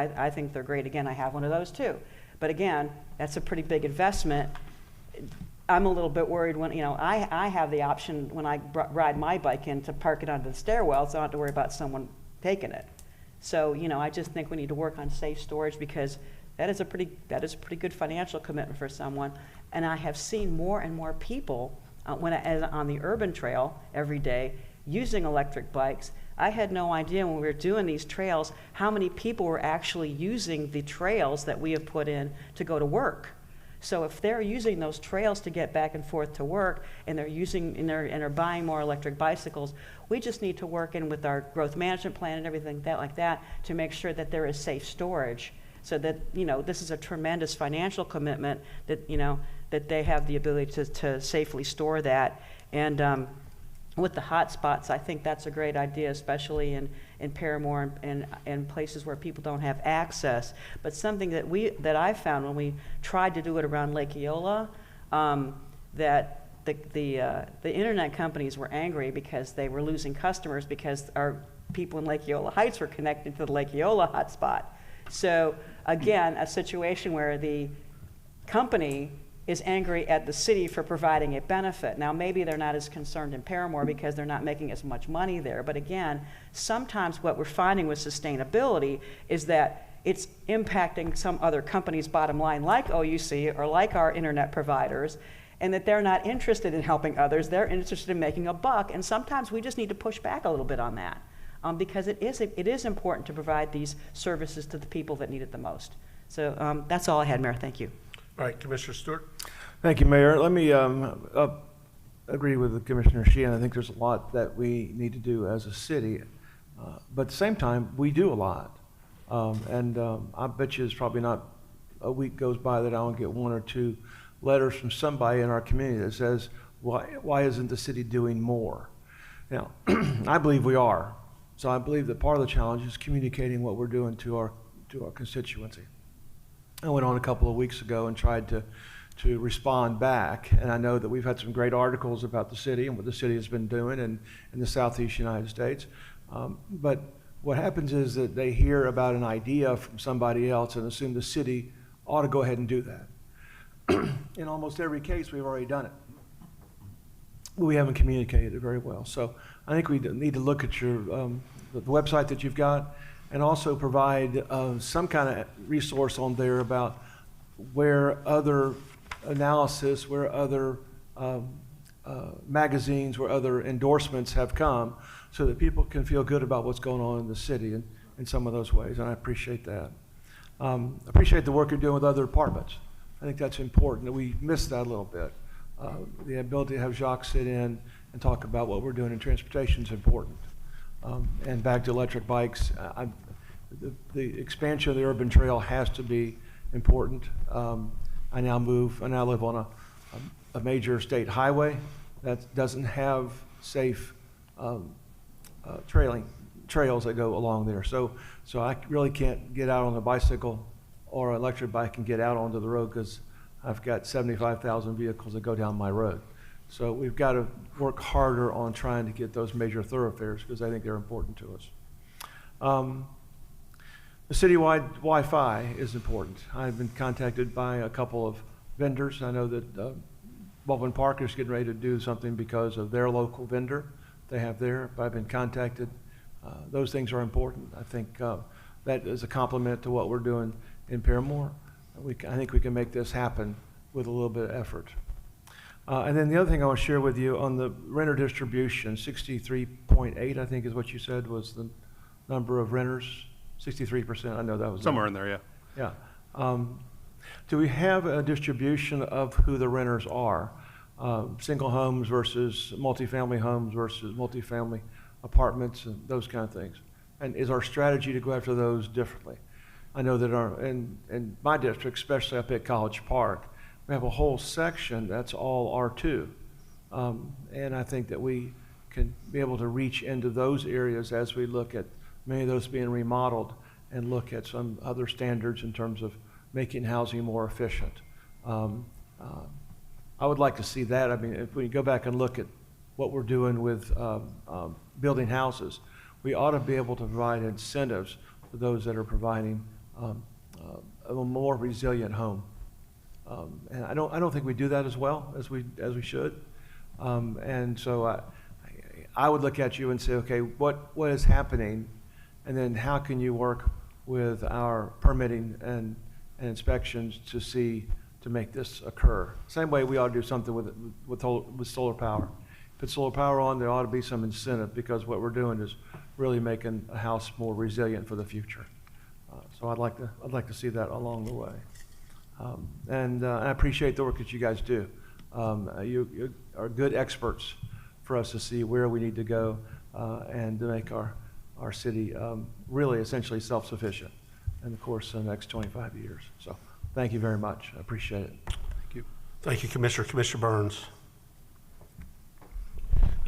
they're great. Again, I have one of those too. But again, that's a pretty big investment. I'm a little bit worried when, you know, I have the option when I ride my bike in to park it onto the stairwell, so I don't have to worry about someone taking it. So, you know, I just think we need to work on safe storage, because that is a pretty good financial commitment for someone. And I have seen more and more people on the urban trail every day using electric bikes. I had no idea when we were doing these trails how many people were actually using the trails that we have put in to go to work. So if they're using those trails to get back and forth to work, and they're buying more electric bicycles, we just need to work in with our growth management plan and everything like that to make sure that there is safe storage, so that, you know, this is a tremendous financial commitment, that, you know, that they have the ability to safely store that. And with the hot spots, I think that's a great idea, especially in Paramore and places where people don't have access. But something that I found when we tried to do it around Lake Eola, that the internet companies were angry because they were losing customers, because our people in Lake Eola Heights were connected to the Lake Eola hotspot. So again, a situation where the company is angry at the city for providing a benefit. Now, maybe they're not as concerned in Paramore because they're not making as much money there. But again, sometimes what we're finding with sustainability is that it's impacting some other company's bottom line, like OUC or like our internet providers, and that they're not interested in helping others. They're interested in making a buck. And sometimes we just need to push back a little bit on that, because it is important to provide these services to the people that need it the most. So that's all I had, Mayor. Thank you. All right, Commissioner Stewart. Thank you, Mayor. Let me agree with Commissioner Sheehan. I think there's a lot that we need to do as a city, but at the same time, we do a lot. I bet you there's probably not a week goes by that I don't get one or two letters from somebody in our community that says, why isn't the city doing more? Now, I believe we are. So I believe that part of the challenge is communicating what we're doing to our constituency. I went on a couple of weeks ago and tried to respond back, and I know that we've had some great articles about the city and what the city has been doing in the Southeast United States. But what happens is that they hear about an idea from somebody else and assume the city ought to go ahead and do that. In almost every case, we've already done it. We haven't communicated it very well. So I think we need to look at the website that you've got, and also provide some kind of resource on there about where other analysis, where other magazines, where other endorsements have come, so that people can feel good about what's going on in the city in some of those ways, and I appreciate that. I appreciate the work you're doing with other departments. I think that's important. We missed that a little bit. The ability to have Jacques sit in and talk about what we're doing in transportation is important. And back to electric bikes, the expansion of the urban trail has to be important. I now live on a major state highway that doesn't have safe trails that go along there. So I really can't get out on a bicycle or an electric bike and get out onto the road, because I've got 75,000 vehicles that go down my road. So we've got to work harder on trying to get those major thoroughfares, because I think they're important to us. The citywide Wi-Fi is important. I've been contacted by a couple of vendors. I know that Baldwin Park is getting ready to do something because of their local vendor they have there. I've been contacted. Those things are important. I think that is a compliment to what we're doing in Paramore. I think we can make this happen with a little bit of effort. And then the other thing I want to share with you on the renter distribution, 63.8, I think is what you said was the number of renters. 63%, I know that was. Somewhere in there, yeah. Yeah. Do we have a distribution of who the renters are? Single homes versus multifamily homes versus multifamily apartments and those kind of things? And is our strategy to go after those differently? I know that in my district, especially up at College Park, we have a whole section that's all R2. And I think that we can be able to reach into those areas as we look at many of those being remodeled and look at some other standards in terms of making housing more efficient. I would like to see that. I mean, if we go back and look at what we're doing with building houses, we ought to be able to provide incentives for those that are providing a more resilient home. And I don't think we do that as well as we should. And so I would look at you and say, okay, what is happening, and then how can you work with our permitting and inspections to make this occur? Same way we ought to do something with solar power. Put solar power on, there ought to be some incentive, because what we're doing is really making a house more resilient for the future. So I'd like to see that along the way. And I appreciate the work that you guys do. You are good experts for us to see where we need to go and to make our city really essentially self-sufficient in the course of the next 25 years. So thank you very much. I appreciate it. Thank you. Thank you, Commissioner. Commissioner Burns.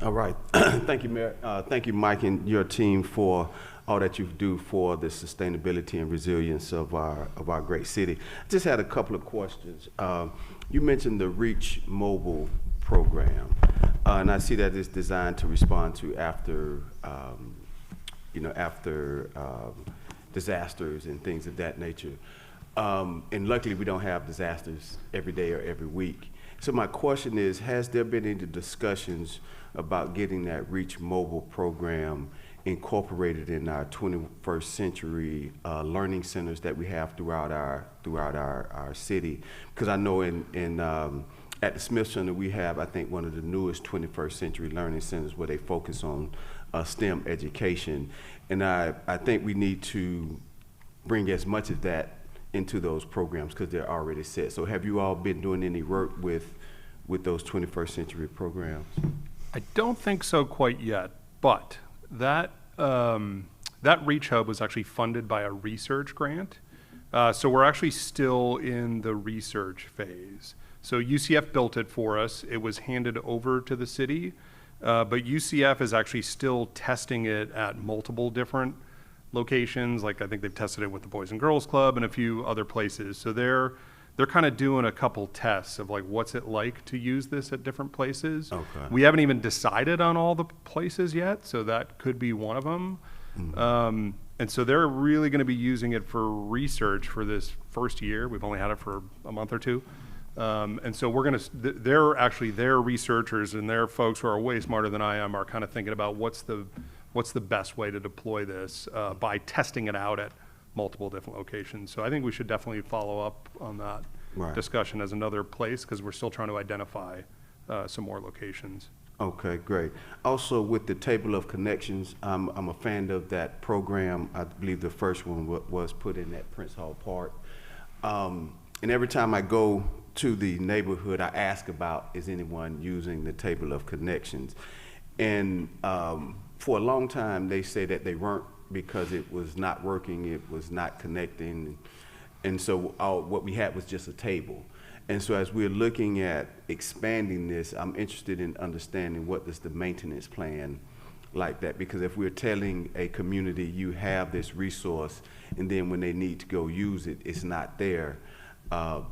All right. Thank you, Mayor. Thank you, Mike, and your team for all that you do for the sustainability and resilience of our great city. I just had a couple of questions. You mentioned the Reach Mobile program, and I see that it's designed to respond to after disasters and things of that nature. And luckily, we don't have disasters every day or every week. So my question is, has there been any discussions about getting that Reach Mobile program incorporated in our 21st century learning centers that we have throughout our city? Because I know at the Smith Center we have, I think, one of the newest 21st century learning centers where they focus on STEM education, and I think we need to bring as much of that into those programs because they're already set. So have you all been doing any work with those 21st century programs? I don't think so quite yet, but that Reach Hub was actually funded by a research grant. So we're actually still in the research phase. So UCF built it for us. It was handed over to the city, but UCF is actually still testing it at multiple different locations. Like I think they've tested it with the Boys and Girls Club and a few other places. So they're kind of doing a couple tests of like, what's it like to use this at different places. Okay. We haven't even decided on all the places yet, so that could be one of them. Mm-hmm. And so they're really going to be using it for research for this first year. We've only had it for a month or two. And so we're going to, their researchers and their folks who are way smarter than I am are kind of thinking about what's the best way to deploy this by testing it out at multiple different locations. So I think we should definitely follow up on that discussion as another place, because we're still trying to identify some more locations. Okay, great. Also, with the Table of Connections, I'm a fan of that program. I believe the first one was put in at Prince Hall Park. And every time I go to the neighborhood, I ask about, is anyone using the Table of Connections? And for a long time, they say that they weren't, because it was not working, it was not connecting. And so what we had was just a table. And so as we're looking at expanding this, I'm interested in understanding what is the maintenance plan like that, because if we're telling a community you have this resource and then when they need to go use it, it's not there, I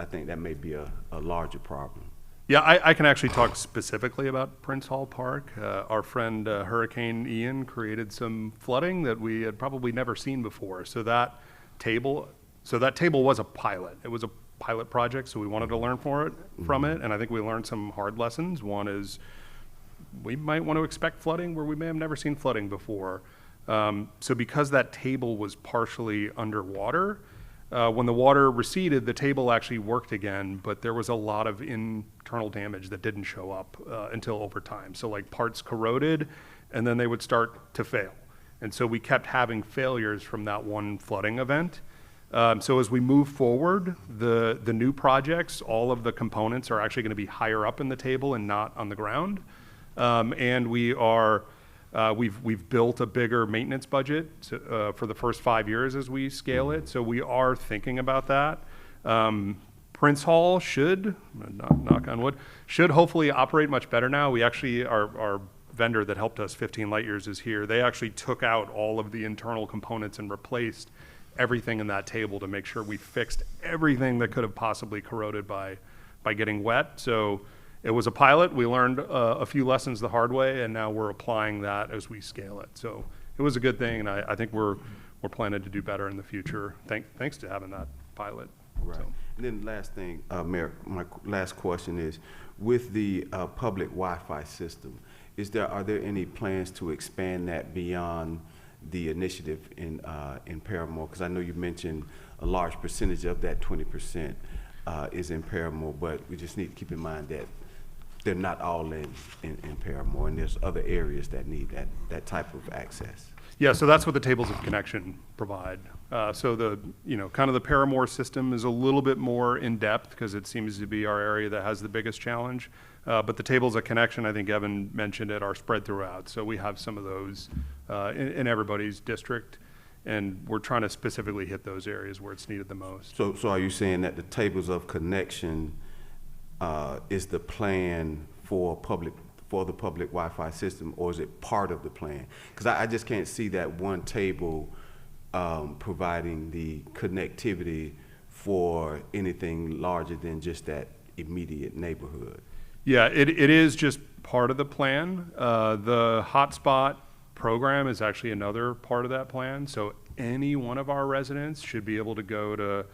think that may be a larger problem. Yeah, I can actually talk specifically about Prince Hall Park. Our friend Hurricane Ian created some flooding that we had probably never seen before. So that table was a pilot. It was a pilot project, so we wanted to learn from it, and I think we learned some hard lessons. One is we might want to expect flooding where we may have never seen flooding before. So because that table was partially underwater, when the water receded, the table actually worked again, but there was a lot of internal damage that didn't show up until over time. So like parts corroded, and then they would start to fail. And so we kept having failures from that one flooding event. So as we move forward, the new projects, all of the components are actually going to be higher up in the table and not on the ground. And we are, we've built a bigger maintenance budget for the first 5 years as we scale it. So we are thinking about that. Prince Hall should, knock on wood, should hopefully operate much better now. We actually, our vendor that helped us, 15 Light Years, is here. They actually took out all of the internal components and replaced everything in that table to make sure we fixed everything that could have possibly corroded by getting wet. So it was a pilot. We learned a few lessons the hard way, and now we're applying that as we scale it. So it was a good thing, and I think we're planning to do better in the future, thanks to having that pilot. Right. So. And then last thing, Mayor, my last question is, with the public Wi-Fi system, are there any plans to expand that beyond the initiative in Paramore? Because I know you mentioned a large percentage of that 20% is in Paramore, but we just need to keep in mind that they're not all in Paramore, and there's other areas that need that type of access. Yeah, so that's what the tables of connection provide. So the, kind of the Paramore system is a little bit more in depth because it seems to be our area that has the biggest challenge. But the tables of connection, I think Evan mentioned it, are spread throughout. So we have some of those in everybody's district, and we're trying to specifically hit those areas where it's needed the most. So are you saying that the tables of connection is the plan for the public Wi-Fi system, or is it part of the plan? Because I just can't see that one table providing the connectivity for anything larger than just that immediate neighborhood. Yeah, it is just part of the plan. The hotspot program is actually another part of that plan. So any one of our residents should be able to go to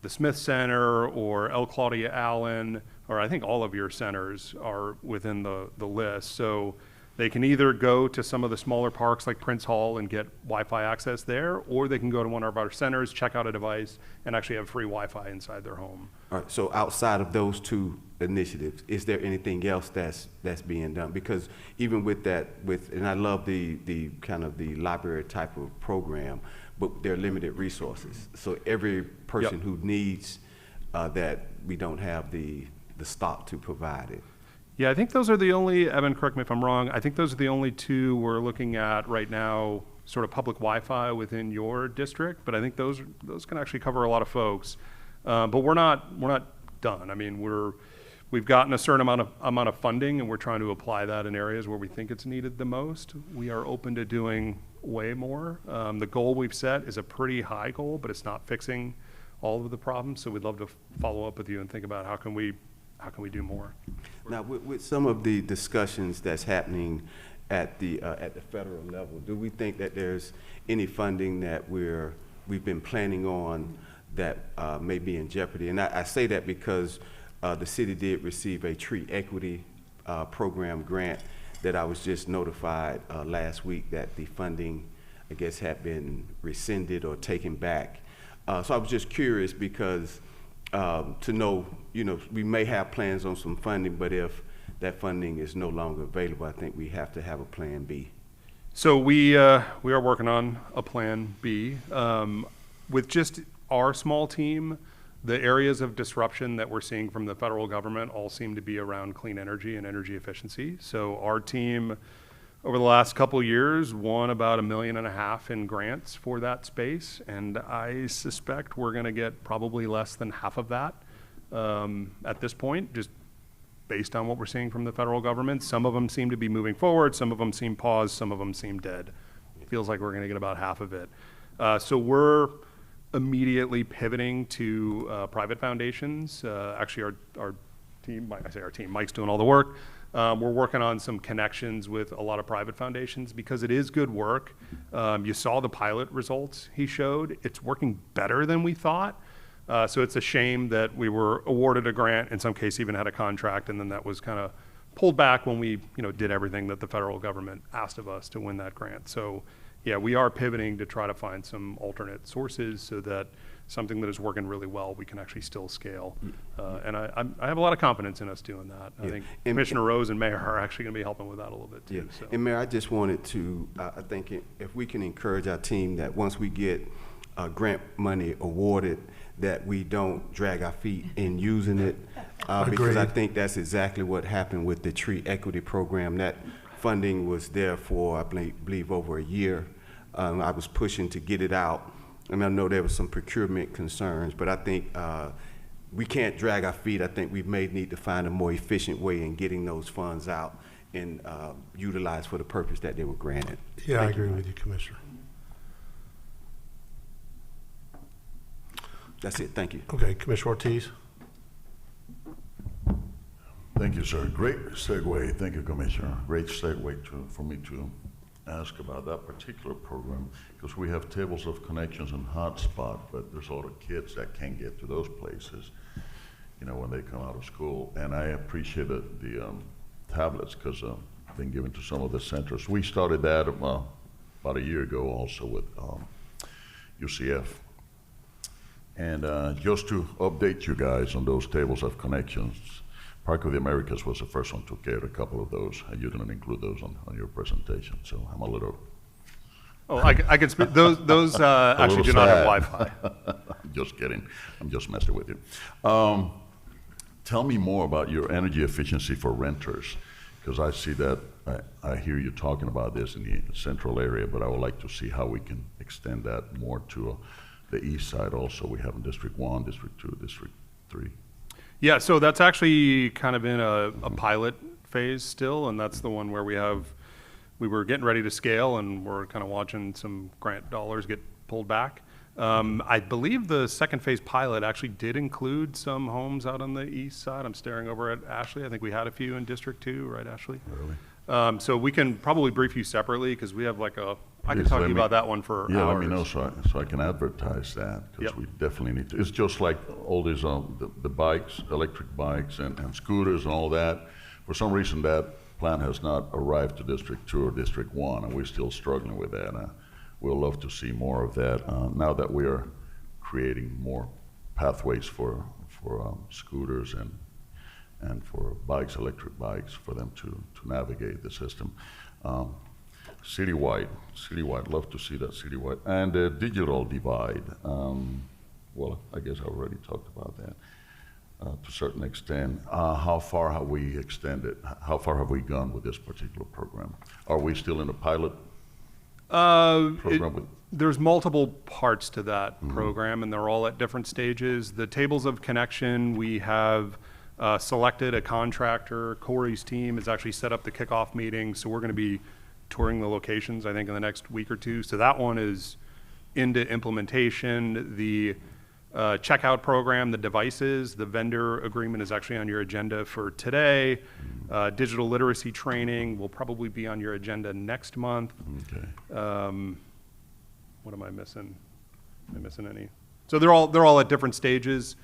the Smith Center or El Claudia Allen, or I think all of your centers are within the list. So they can either go to some of the smaller parks like Prince Hall and get Wi-Fi access there, or they can go to one of our centers, check out a device, and actually have free Wi-Fi inside their home. All right, so outside of those two initiatives, is there anything else that's being done? Because even with that, and I love the kind of the library type of program, but they're limited resources. So every person who needs that, we don't have the stock to provide it. Yeah, I think those are the only, Evan, correct me if I'm wrong, I think those are the only two we're looking at right now, sort of public Wi-Fi within your district, but I think those can actually cover a lot of folks. But we're not done. I mean, we've gotten a certain amount of funding, and we're trying to apply that in areas where we think it's needed the most. We are open to doing way more. The goal we've set is a pretty high goal, but it's not fixing all of the problems, so we'd love to follow up with you and think about how can we do more. Now, with some of the discussions that's happening at the federal level, do we think that there's any funding that we've been planning on that may be in jeopardy? And I say that because the city did receive a tree equity program grant that I was just notified last week that the funding, I guess, had been rescinded or taken back. So I was just curious because to know, we may have plans on some funding, but if that funding is no longer available, I think we have to have a plan B. So we are working on a plan B. With just our small team, the areas of disruption that we're seeing from the federal government all seem to be around clean energy and energy efficiency. So our team, over the last couple of years, won about $1.5 million in grants for that space, and I suspect we're going to get probably less than half of that at this point, just based on what we're seeing from the federal government. Some of them seem to be moving forward, some of them seem paused, some of them seem dead. It feels like we're going to get about half of it. So we're immediately pivoting to private foundations. Actually, our team, I say our team, Mike's doing all the work. We're working on some connections with a lot of private foundations because it is good work. You saw the pilot results he showed. It's working better than we thought. So it's a shame that we were awarded a grant, in some case even had a contract, and then that was kind of pulled back when we, did everything that the federal government asked of us to win that grant. So yeah, we are pivoting to try to find some alternate sources so that something that is working really well, we can actually still scale. And I have a lot of confidence in us doing that. I think Commissioner Rose and Mayor are actually going to be helping with that a little bit too. So. And Mayor, I just wanted to, I think if we can encourage our team that once we get grant money awarded, that we don't drag our feet in using it. Because I think that's exactly what happened with the tree equity program. That funding was there for, I believe over a year. I was pushing to get it out. And I know there was some procurement concerns, but I think we can't drag our feet. I think we may need to find a more efficient way in getting those funds out and utilized for the purpose that they were granted. Yeah, I agree with you, Commissioner. That's it. Thank you. Okay, Commissioner Ortiz. Thank you, sir. Great segue. Thank you, Commissioner. Great segue for me to ask about that particular program, because we have tables of connections and hotspot, but there's a lot of kids that can't get to those places, when they come out of school. And I appreciated the tablets, because I've been given to some of the centers. We started that about a year ago also with UCF. And just to update you guys on those tables of connections, Park of the Americas was the first one to get a couple of those, and you didn't include those on your presentation, so I'm a little... Oh, I could speak, those actually do not have Wi-Fi. Just kidding, I'm just messing with you. Tell me more about your energy efficiency for renters, because I see that, I hear you talking about this in the central area, but I would like to see how we can extend that more to the east side also. We have in District 1, District 2, District 3. Yeah, so that's actually kind of in a pilot phase still, and that's the one where we were getting ready to scale, and we're kind of watching some grant dollars get pulled back. I believe the second phase pilot actually did include some homes out on the east side. I'm staring over at Ashley. I think we had a few in District 2, right, Ashley? Really? So we can probably brief you separately, because we have I can talk to you about that one for hours. Yeah, let me know so I can advertise that, because we definitely need to. It's just like all these, the bikes, electric bikes and scooters and all that. For some reason, that plan has not arrived to District 2 or District 1, and we're still struggling with that. We'll love to see more of that now that we are creating more pathways for scooters and for bikes, electric bikes, for them to navigate the system. Citywide, love to see that citywide. And the digital divide, well, I guess I already talked about that to a certain extent. How far have we extended? How far have we gone with this particular program? Are we still in a pilot program? There's multiple parts to that program, and they're all at different stages. The tables of connection, we have selected a contractor. Corey's team has actually set up the kickoff meeting, so we're going to be touring the locations, I think, in the next week or two. So that one is into implementation. The checkout program, the devices, the vendor agreement is actually on your agenda for today. Digital literacy training will probably be on your agenda next month. Okay. What am I missing? Am I missing any? So they're all at different stages.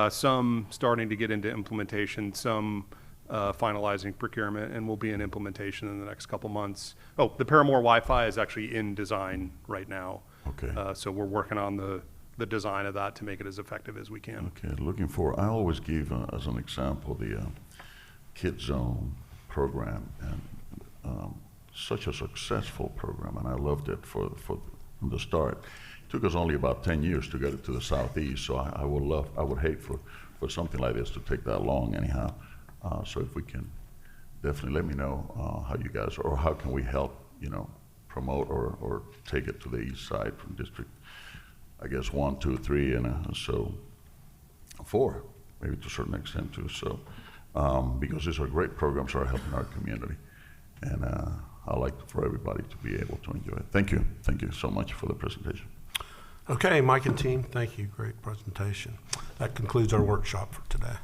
Some starting to get into implementation, some finalizing procurement, and will be in implementation in the next couple months. Oh, the Paramore Wi-Fi is actually in design right now. Okay. So we're working on the design of that to make it as effective as we can. Okay, looking for, I always give as an example the Kid Zone program, and such a successful program, and I loved it from the start. It took us only about 10 years to get it to the southeast, so I would hate for something like this to take that long anyhow. So if we can, definitely let me know how you guys, or how can we help, promote or take it to the east side from District, I guess, 1, 2, 3, and so 4, maybe to a certain extent too. So because these are great programs that are helping our community, and I like for everybody to be able to enjoy it. Thank you so much for the presentation. Okay, Mike and team, thank you. Great presentation. That concludes our workshop for today.